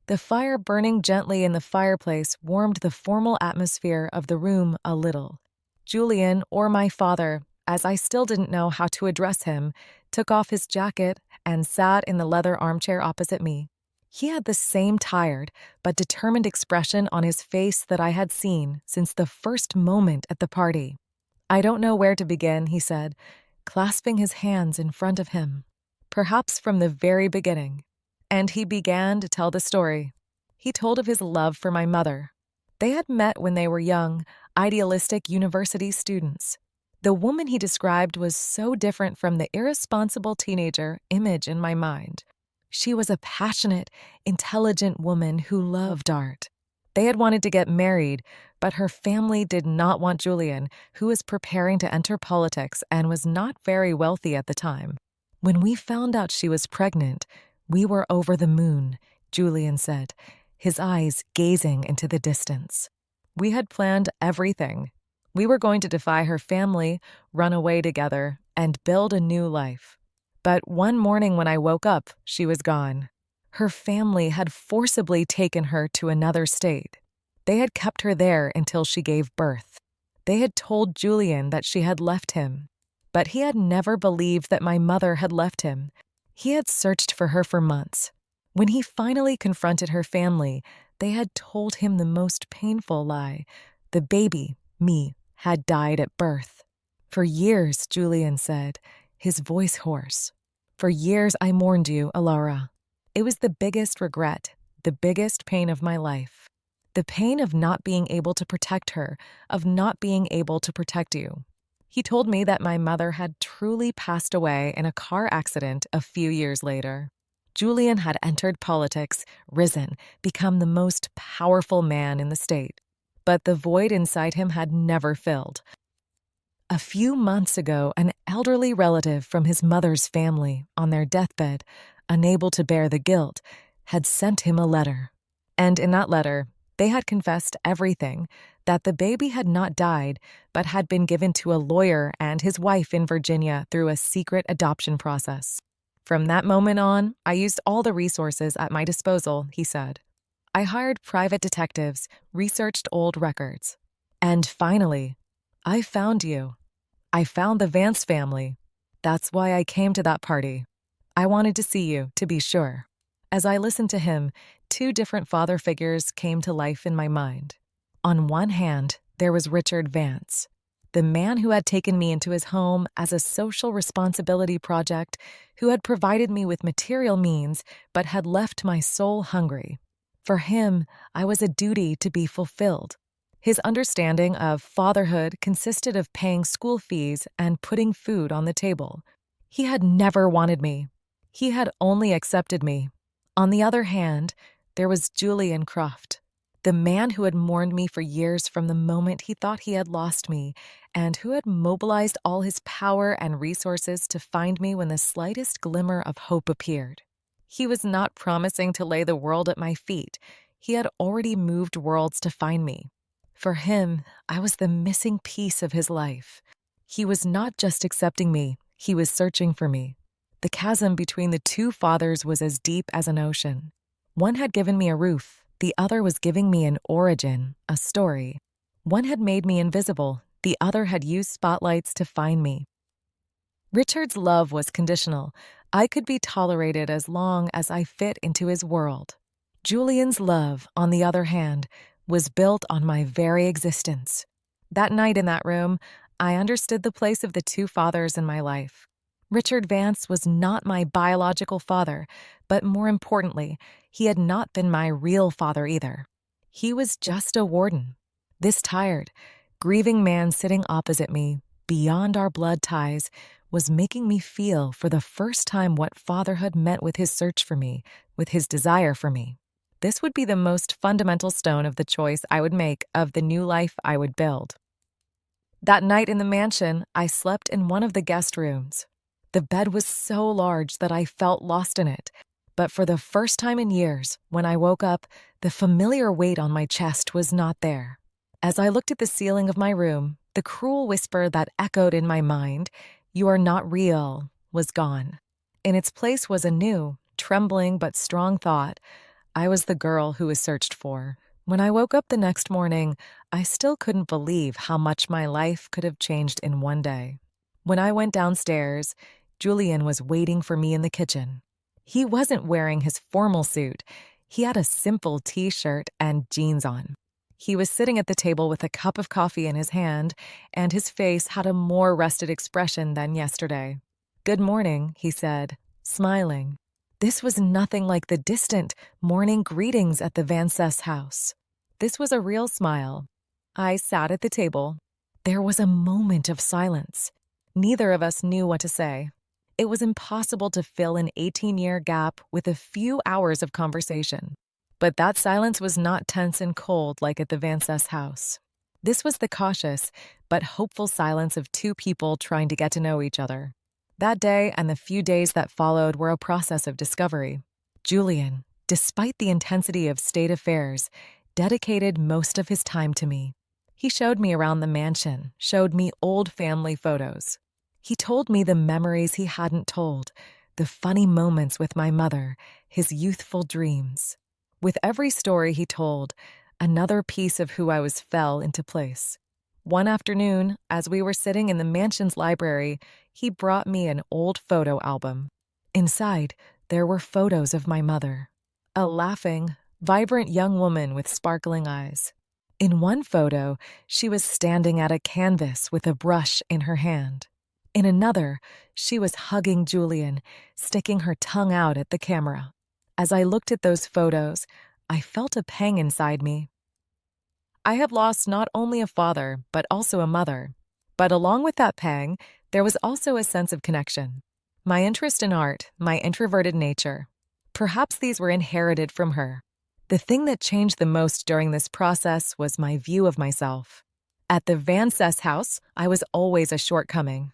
The fire burning gently in the fireplace warmed the formal atmosphere of the room a little. Julian, or my father, as I still didn't know how to address him, took off his jacket and sat in the leather armchair opposite me. He had the same tired but determined expression on his face that I had seen since the first moment at the party. "I don't know where to begin," he said, clasping his hands in front of him. "Perhaps from the very beginning." And he began to tell the story. He told of his love for my mother. They had met when they were young, idealistic university students. The woman he described was so different from the irresponsible teenager image in my mind. She was a passionate, intelligent woman who loved art. They had wanted to get married, but her family did not want Julian, who was preparing to enter politics and was not very wealthy at the time. "When we found out she was pregnant, we were over the moon," Julian said, his eyes gazing into the distance. "We had planned everything. We were going to defy her family, run away together, and build a new life. But one morning when I woke up, she was gone. Her family had forcibly taken her to another state. They had kept her there until she gave birth. They had told Julian that she had left him, but he had never believed that my mother had left him. He had searched for her for months. When he finally confronted her family, they had told him the most painful lie. The baby, me, had died at birth. For years, Julian said, his voice hoarse. For years I mourned you, Alara. It was the biggest regret, the biggest pain of my life. The pain of not being able to protect her, of not being able to protect you. He told me that my mother had truly passed away in a car accident a few years later. Julian had entered politics, risen, become the most powerful man in the state. But the void inside him had never filled. A few months ago, an elderly relative from his mother's family, on their deathbed, unable to bear the guilt, had sent him a letter. And in that letter, they had confessed everything, that the baby had not died, but had been given to a lawyer and his wife in Virginia through a secret adoption process. From that moment on, I used all the resources at my disposal, he said. I hired private detectives, researched old records. And finally, I found you. I found the Vance family. That's why I came to that party. I wanted to see you, to be sure. As I listened to him, two different father figures came to life in my mind. On one hand, there was Richard Vance, the man who had taken me into his home as a social responsibility project, who had provided me with material means but had left my soul hungry. For him, I was a duty to be fulfilled. His understanding of fatherhood consisted of paying school fees and putting food on the table. He had never wanted me. He had only accepted me. On the other hand, there was Julian Croft, the man who had mourned me for years from the moment he thought he had lost me, and who had mobilized all his power and resources to find me when the slightest glimmer of hope appeared. He was not promising to lay the world at my feet. He had already moved worlds to find me. For him, I was the missing piece of his life. He was not just accepting me, he was searching for me. The chasm between the two fathers was as deep as an ocean. One had given me a roof, The other was giving me an origin, a story. One had made me invisible, the other had used spotlights to find me. Richard's love was conditional. I could be tolerated as long as I fit into his world. Julian's love, on the other hand, was built on my very existence. That night in that room, I understood the place of the two fathers in my life. Richard Vance was not my biological father, but more importantly, he had not been my real father either. He was just a warden. This tired, grieving man sitting opposite me, beyond our blood ties, was making me feel for the first time what fatherhood meant with his search for me, with his desire for me. This would be the most fundamental stone of the choice I would make of the new life I would build. That night in the mansion, I slept in one of the guest rooms. The bed was so large that I felt lost in it, but for the first time in years, when I woke up, the familiar weight on my chest was not there. As I looked at the ceiling of my room, the cruel whisper that echoed in my mind, "You are not real," was gone. In its place was a new, trembling but strong thought. I was the girl who was searched for. When I woke up the next morning, I still couldn't believe how much my life could have changed in one day. When I went downstairs, Julian was waiting for me in the kitchen. He wasn't wearing his formal suit. He had a simple t-shirt and jeans on. He was sitting at the table with a cup of coffee in his hand, and his face had a more rested expression than yesterday. "Good morning," he said, smiling. This was nothing like the distant morning greetings at the Vances house. This was a real smile. I sat at the table. There was a moment of silence. Neither of us knew what to say. It was impossible to fill an 18-year gap with a few hours of conversation. But that silence was not tense and cold like at the Vances house. This was the cautious but hopeful silence of two people trying to get to know each other. That day and the few days that followed were a process of discovery. Julian, despite the intensity of state affairs, dedicated most of his time to me. He showed me around the mansion, showed me old family photos. He told me the memories he hadn't told, the funny moments with my mother, his youthful dreams. With every story he told, another piece of who I was fell into place. One afternoon, as we were sitting in the mansion's library, he brought me an old photo album. Inside, there were photos of my mother, a laughing, vibrant young woman with sparkling eyes. In one photo, she was standing at a canvas with a brush in her hand. In another, she was hugging Julian, sticking her tongue out at the camera. As I looked at those photos, I felt a pang inside me. I have lost not only a father, but also a mother. But along with that pang, there was also a sense of connection. My interest in art, my introverted nature. Perhaps these were inherited from her. The thing that changed the most during this process was my view of myself. At the Vances house, I was always a shortcoming.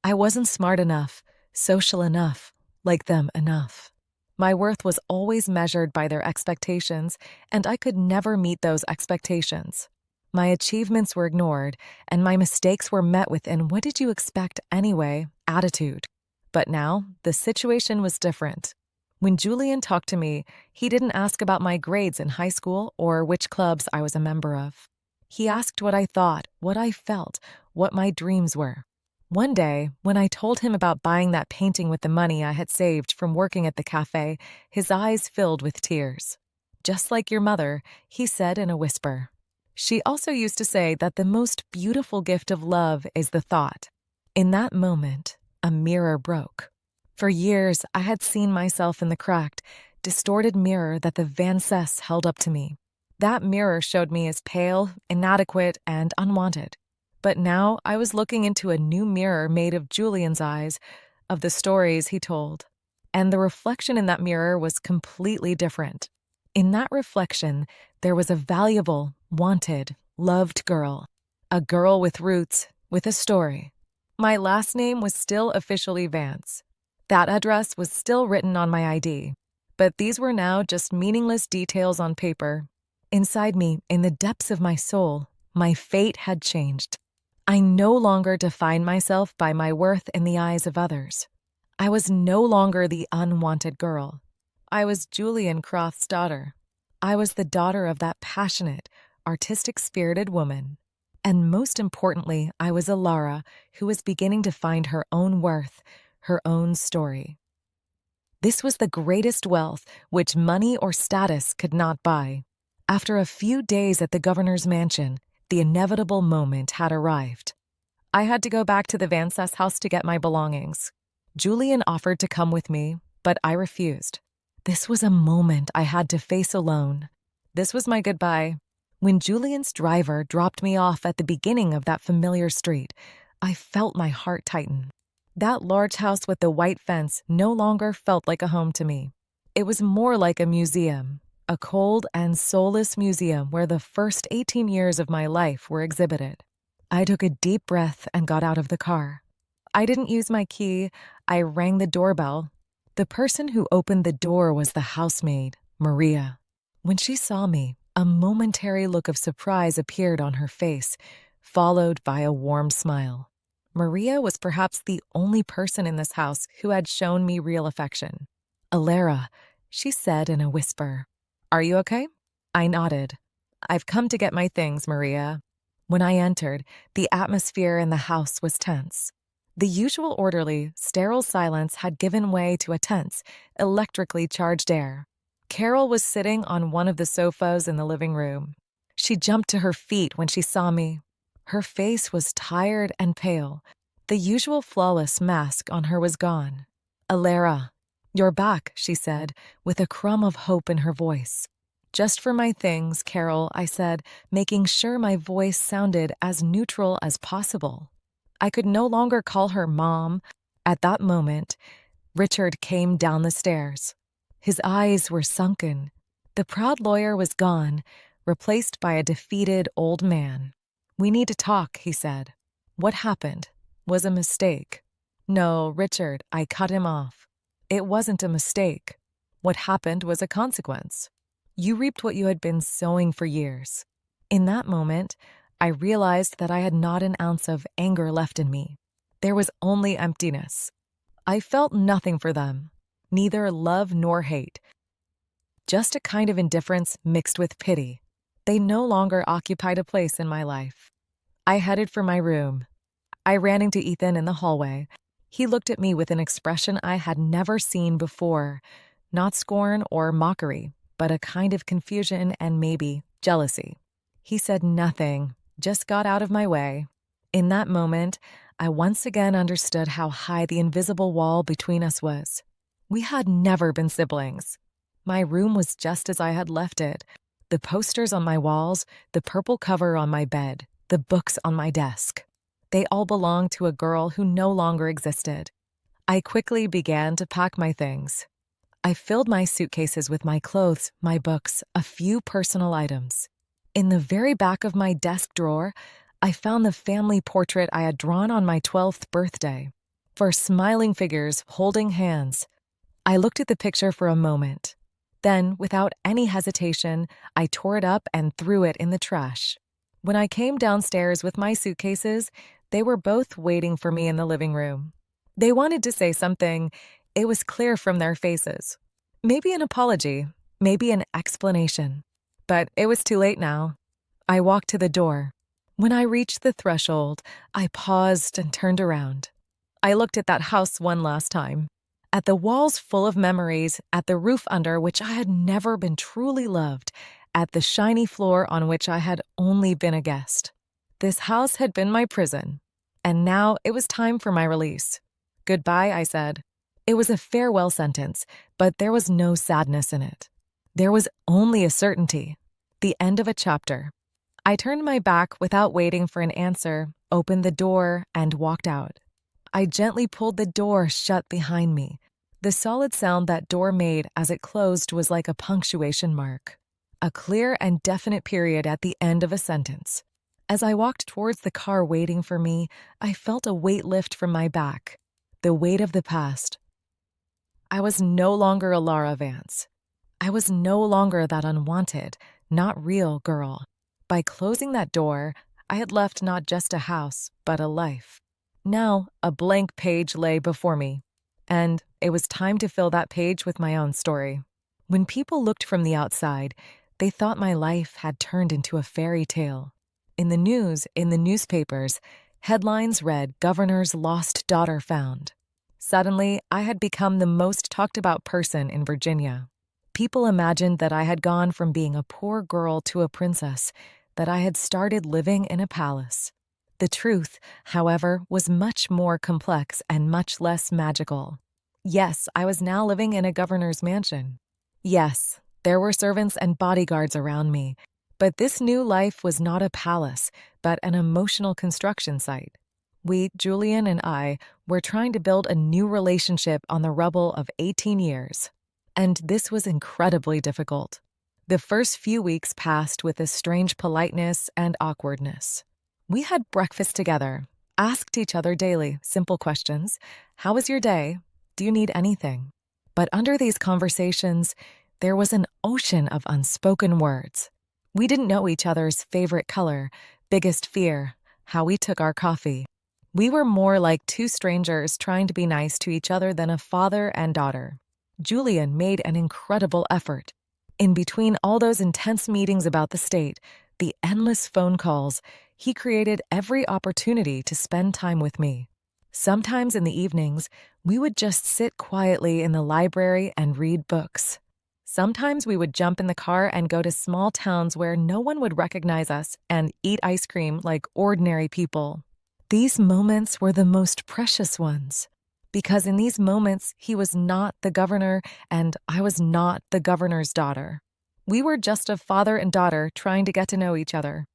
I wasn't smart enough, social enough, like them enough. My worth was always measured by their expectations, and I could never meet those expectations. My achievements were ignored, and my mistakes were met with an "what did you expect anyway" attitude. But now, the situation was different. When Julian talked to me, he didn't ask about my grades in high school or which clubs I was a member of. He asked what I thought, what I felt, what my dreams were. One day, when I told him about buying that painting with the money I had saved from working at the cafe, his eyes filled with tears. "Just like your mother," he said in a whisper. She also used to say that the most beautiful gift of love is the thought. In that moment, a mirror broke. For years, I had seen myself in the cracked, distorted mirror that the Vances held up to me. That mirror showed me as pale, inadequate, and unwanted. But now I was looking into a new mirror made of Julian's eyes, of the stories he told. And the reflection in that mirror was completely different. In that reflection, there was a valuable, wanted, loved girl. A girl with roots, with a story. My last name was still officially Vance. That address was still written on my ID. But these were now just meaningless details on paper. Inside me, in the depths of my soul, my fate had changed. I no longer defined myself by my worth in the eyes of others. I was no longer the unwanted girl. I was Julian Croft's daughter. I was the daughter of that passionate, artistic-spirited woman. And most importantly, I was Alara, who was beginning to find her own worth, her own story. This was the greatest wealth which money or status could not buy. After a few days at the governor's mansion, the inevitable moment had arrived. I had to go back to the Van Ness house to get my belongings. Julian offered to come with me, but I refused. This was a moment I had to face alone. This was my goodbye. When Julian's driver dropped me off at the beginning of that familiar street, I felt my heart tighten. That large house with the white fence no longer felt like a home to me. It was more like a museum, a cold and soulless museum where the first 18 years of my life were exhibited. I took a deep breath and got out of the car. I didn't use my key. I rang the doorbell. The person who opened the door was the housemaid, Maria. When she saw me, a momentary look of surprise appeared on her face, followed by a warm smile. Maria was perhaps the only person in this house who had shown me real affection. "Alara," she said in a whisper. "Are you okay?" I nodded. "I've come to get my things, Maria." When I entered, the atmosphere in the house was tense. The usual orderly, sterile silence had given way to a tense, electrically charged air. Carol was sitting on one of the sofas in the living room. She jumped to her feet when she saw me. Her face was tired and pale. The usual flawless mask on her was gone. "Alara, you're back," she said, with a crumb of hope in her voice. "Just for my things, Carol," I said, making sure my voice sounded as neutral as possible. I could no longer call her Mom. At that moment, Richard came down the stairs. His eyes were sunken. The proud lawyer was gone, replaced by a defeated old man. "We need to talk," he said. "What happened was a mistake." "No, Richard," I cut him off. "It wasn't a mistake. What happened was a consequence. You reaped what you had been sowing for years." In that moment, I realized that I had not an ounce of anger left in me. There was only emptiness. I felt nothing for them, neither love nor hate. Just a kind of indifference mixed with pity. They no longer occupied a place in my life. I headed for my room. I ran into Ethan in the hallway. He looked at me with an expression I had never seen before. Not scorn or mockery, but a kind of confusion and maybe jealousy. He said nothing, just got out of my way. In that moment, I once again understood how high the invisible wall between us was. We had never been siblings. My room was just as I had left it. The posters on my walls, the purple cover on my bed, the books on my desk. They all belonged to a girl who no longer existed. I quickly began to pack my things. I filled my suitcases with my clothes, my books, a few personal items. In the very back of my desk drawer, I found the family portrait I had drawn on my 12th birthday. For smiling figures holding hands. I looked at the picture for a moment. Then, without any hesitation, I tore it up and threw it in the trash. When I came downstairs with my suitcases, they were both waiting for me in the living room. They wanted to say something. It was clear from their faces. Maybe an apology, maybe an explanation. But it was too late now. I walked to the door. When I reached the threshold, I paused and turned around. I looked at that house one last time. At the walls full of memories, at the roof under which I had never been truly loved, at the shiny floor on which I had only been a guest. This house had been my prison, and now it was time for my release. "Goodbye," I said. It was a farewell sentence, but there was no sadness in it. There was only a certainty, the end of a chapter. I turned my back without waiting for an answer, opened the door, and walked out. I gently pulled the door shut behind me. The solid sound that door made as it closed was like a punctuation mark, a clear and definite period at the end of a sentence. As I walked towards the car waiting for me, I felt a weight lift from my back, the weight of the past. I was no longer Alara Vance. I was no longer that unwanted, not real girl. By closing that door, I had left not just a house, but a life. Now, a blank page lay before me, and it was time to fill that page with my own story. When people looked from the outside, They thought my life had turned into a fairy tale. In the news, in the newspapers, headlines read, "Governor's lost daughter found." Suddenly, I had become the most talked about person in Virginia. People imagined that I had gone from being a poor girl to a princess, that I had started living in a palace. The truth, however, was much more complex and much less magical. Yes, I was now living in a governor's mansion. Yes, there were servants and bodyguards around me, but this new life was not a palace, but an emotional construction site. We, Julian and I, were trying to build a new relationship on the rubble of 18 years. And this was incredibly difficult. The first few weeks passed with a strange politeness and awkwardness. We had breakfast together, asked each other daily simple questions. How was your day? Do you need anything? But under these conversations, there was an ocean of unspoken words. We didn't know each other's favorite color, biggest fear, how we took our coffee. We were more like two strangers trying to be nice to each other than a father and daughter. Julian made an incredible effort. In between all those intense meetings about the state, the endless phone calls, he created every opportunity to spend time with me. Sometimes in the evenings, we would just sit quietly in the library and read books. Sometimes we would jump in the car and go to small towns where no one would recognize us and eat ice cream like ordinary people. These moments were the most precious ones, because in these moments he was not the governor and I was not the governor's daughter. We were just a father and daughter trying to get to know each other.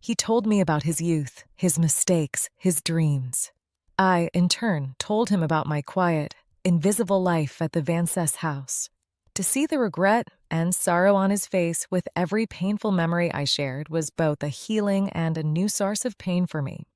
He told me about his youth, his mistakes, his dreams. I, in turn, told him about my quiet, invisible life at the Vances house. To see the regret and sorrow on his face with every painful memory I shared was both a healing and a new source of pain for me.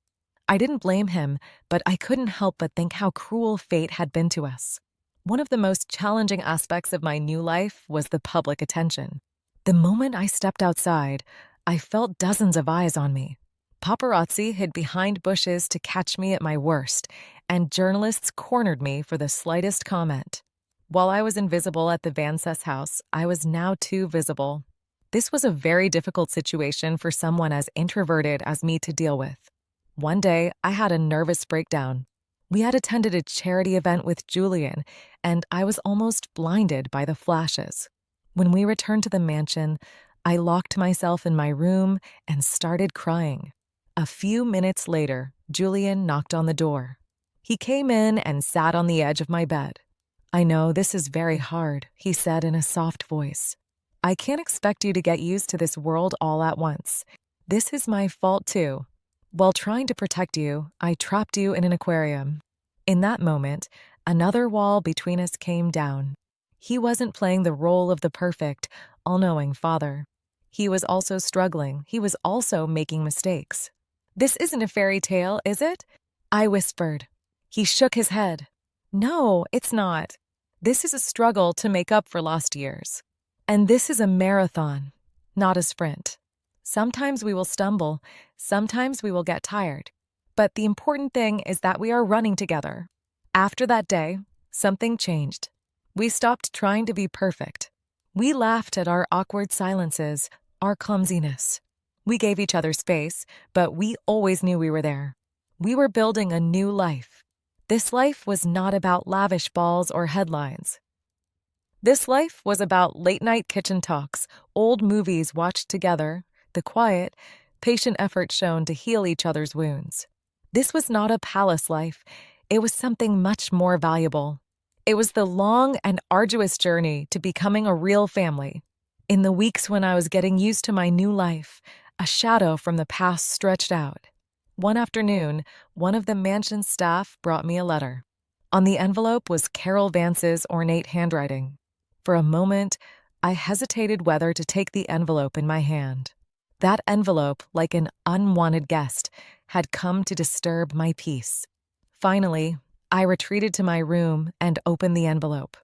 I didn't blame him, but I couldn't help but think how cruel fate had been to us. One of the most challenging aspects of my new life was the public attention. The moment I stepped outside, I felt dozens of eyes on me. Paparazzi hid behind bushes to catch me at my worst, and journalists cornered me for the slightest comment. While I was invisible at the Vances house, I was now too visible. This was a very difficult situation for someone as introverted as me to deal with. One day, I had a nervous breakdown. We had attended a charity event with Julian, and I was almost blinded by the flashes. When we returned to the mansion, I locked myself in my room and started crying. A few minutes later, Julian knocked on the door. He came in and sat on the edge of my bed. "I know this is very hard," he said in a soft voice. "I can't expect you to get used to this world all at once. This is my fault too. While trying to protect you, I trapped you in an aquarium." In that moment, another wall between us came down. He wasn't playing the role of the perfect, all-knowing father. He was also struggling. He was also making mistakes. "This isn't a fairy tale, is it?" I whispered. He shook his head. "No, it's not. This is a struggle to make up for lost years. And this is a marathon, not a sprint. Sometimes we will stumble, sometimes we will get tired. But the important thing is that we are running together." After that day, something changed. We stopped trying to be perfect. We laughed at our awkward silences, our clumsiness. We gave each other space, but we always knew we were there. We were building a new life. This life was not about lavish balls or headlines. This life was about late-night kitchen talks, old movies watched together, the quiet, patient effort shown to heal each other's wounds. This was not a palace life. It was something much more valuable. It was the long and arduous journey to becoming a real family. In the weeks when I was getting used to my new life, a shadow from the past stretched out. One afternoon, one of the mansion's staff brought me a letter. On the envelope was Carol Vance's ornate handwriting. For a moment, I hesitated whether to take the envelope in my hand. That envelope, like an unwanted guest, had come to disturb my peace. Finally, I retreated to my room and opened the envelope.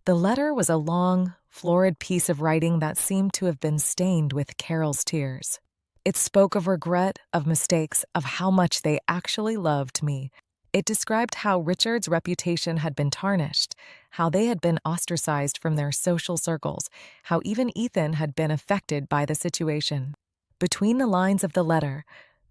The letter was a long, florid piece of writing that seemed to have been stained with Carol's tears. It spoke of regret, of mistakes, of how much they actually loved me. It described how Richard's reputation had been tarnished, how they had been ostracized from their social circles, how even Ethan had been affected by the situation. Between the lines of the letter,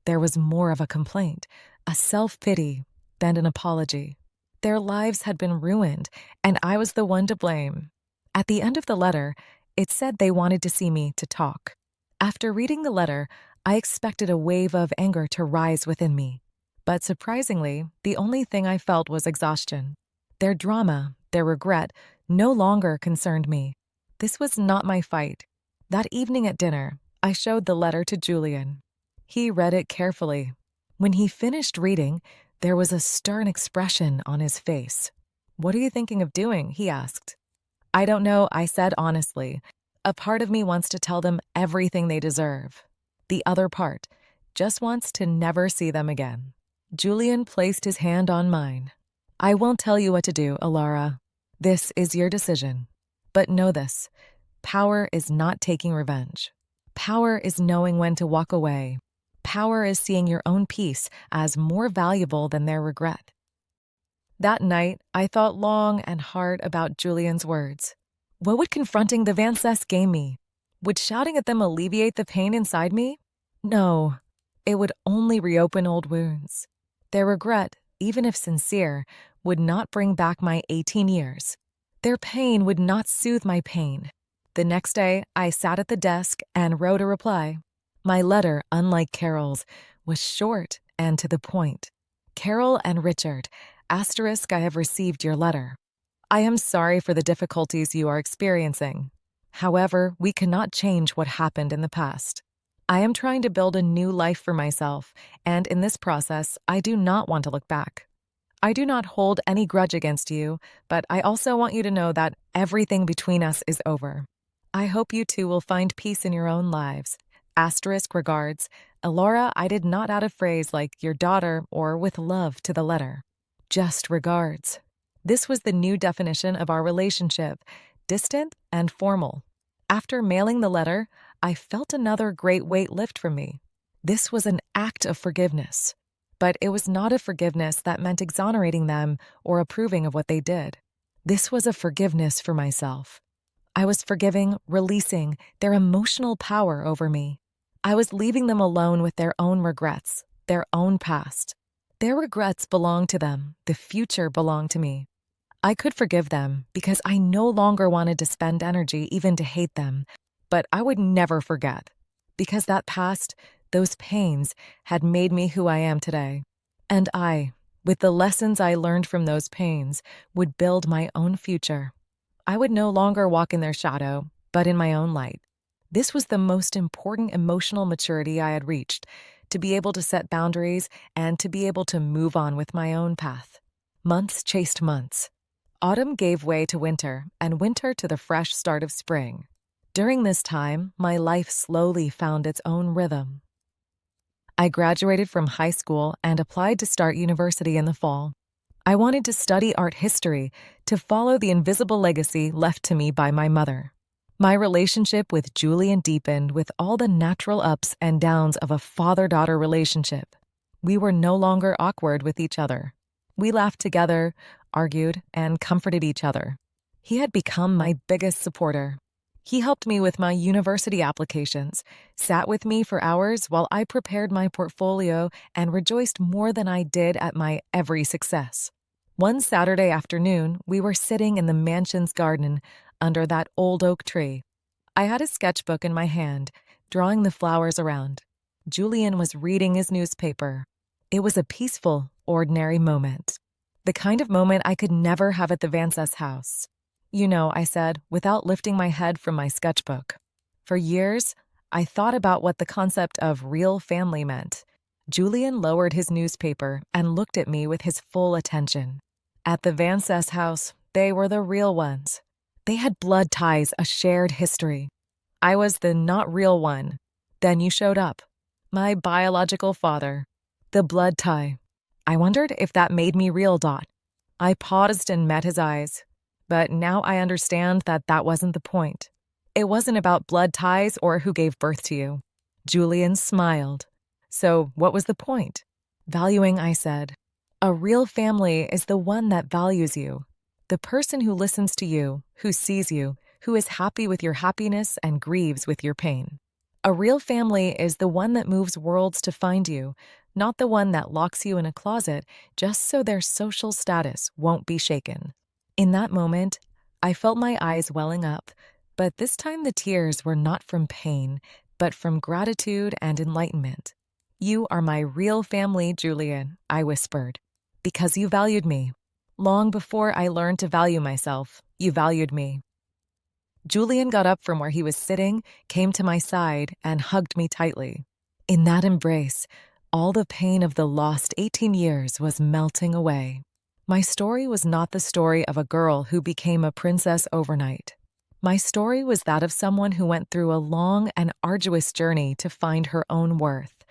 there was more of a complaint, a self-pity, than an apology. Their lives had been ruined, and I was the one to blame. At the end of the letter, it said they wanted to see me to talk. After reading the letter, I expected a wave of anger to rise within me. But surprisingly, the only thing I felt was exhaustion. Their drama, their regret, no longer concerned me. This was not my fight. That evening at dinner, I showed the letter to Julian. He read it carefully. When he finished reading, there was a stern expression on his face. "What are you thinking of doing?" he asked. "I don't know," I said honestly. A part of me wants to tell them everything they deserve. The other part just wants to never see them again. Julian placed his hand on mine. "I won't tell you what to do, Alara. This is your decision. But know this, power is not taking revenge. Power is knowing when to walk away. Power is seeing your own peace as more valuable than their regret." That night, I thought long and hard about Julian's words. What would confronting the Van Cess gain me? Would shouting at them alleviate the pain inside me? No, it would only reopen old wounds. Their regret, even if sincere, would not bring back my 18 years. Their pain would not soothe my pain. The next day, I sat at the desk and wrote a reply. My letter, unlike Carol's, was short and to the point. "Carol and Richard, *, I have received your letter. I am sorry for the difficulties you are experiencing. However, we cannot change what happened in the past. I am trying to build a new life for myself, and in this process, I do not want to look back. I do not hold any grudge against you, but I also want you to know that everything between us is over. I hope you two will find peace in your own lives. Regards, Elora." I did not add a phrase like "your daughter" or "with love" to the letter. Just regards. This was the new definition of our relationship, distant and formal. After mailing the letter, I felt another great weight lift from me. This was an act of forgiveness. But it was not a forgiveness that meant exonerating them or approving of what they did. This was a forgiveness for myself. I was forgiving, releasing their emotional power over me. I was leaving them alone with their own regrets, their own past. Their regrets belonged to them. The future belonged to me. I could forgive them because I no longer wanted to spend energy even to hate them, but I would never forget, because that past, those pains, had made me who I am today. And I, with the lessons I learned from those pains, would build my own future. I would no longer walk in their shadow, but in my own light. This was the most important emotional maturity I had reached, to be able to set boundaries and to be able to move on with my own path. Months chased months. Autumn gave way to winter, and winter to the fresh start of spring. During this time, my life slowly found its own rhythm. I graduated from high school and applied to start university in the fall. I wanted to study art history, to follow the invisible legacy left to me by my mother. My relationship with Julian deepened with all the natural ups and downs of a father-daughter relationship. We were no longer awkward with each other. We laughed together, argued, and comforted each other. He had become my biggest supporter. He helped me with my university applications, sat with me for hours while I prepared my portfolio, and rejoiced more than I did at my every success. One Saturday afternoon, we were sitting in the mansion's garden under that old oak tree. I had a sketchbook in my hand, drawing the flowers around. Julian was reading his newspaper. It was a peaceful, ordinary moment. The kind of moment I could never have at the Van Cess house. "You know," I said, without lifting my head from my sketchbook. For years, I thought about what the concept of real family meant. Julian lowered his newspaper and looked at me with his full attention. At the Van Cess house, they were the real ones. They had blood ties, a shared history. I was the not real one. Then you showed up. My biological father. The blood tie. I wondered if that made me real, Dot. I paused and met his eyes. But now I understand that that wasn't the point. It wasn't about blood ties or who gave birth to you. Julian smiled. So what was the point? Valuing, I said. A real family is the one that values you, the person who listens to you, who sees you, who is happy with your happiness and grieves with your pain. A real family is the one that moves worlds to find you, not the one that locks you in a closet just so their social status won't be shaken. In that moment, I felt my eyes welling up, but this time the tears were not from pain, but from gratitude and enlightenment. "You are my real family, Julian," I whispered, "because you valued me. Long before I learned to value myself, you valued me." Julian got up from where he was sitting, came to my side, and hugged me tightly. In that embrace, all the pain of the lost 18 years was melting away. My story was not the story of a girl who became a princess overnight. My story was that of someone who went through a long and arduous journey to find her own worth.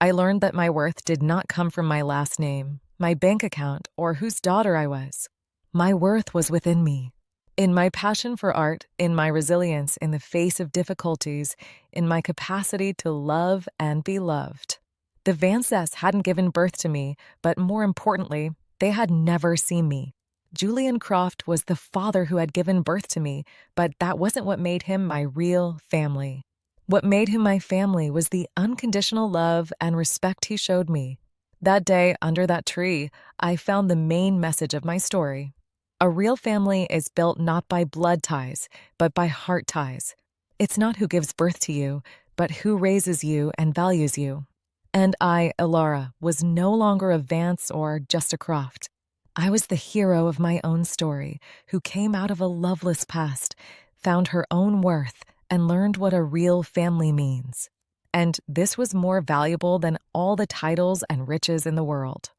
I learned that my worth did not come from my last name, my bank account, or whose daughter I was. My worth was within me. In my passion for art, in my resilience in the face of difficulties, in my capacity to love and be loved. The Vances hadn't given birth to me, but more importantly, they had never seen me. Julian Croft was the father who had given birth to me, but that wasn't what made him my real family. What made him my family was the unconditional love and respect he showed me. That day, under that tree, I found the main message of my story. A real family is built not by blood ties, but by heart ties. It's not who gives birth to you, but who raises you and values you. And I, Elara, was no longer a Vance or just a Croft. I was the hero of my own story, who came out of a loveless past, found her own worth, and learned what a real family means. And this was more valuable than all the titles and riches in the world.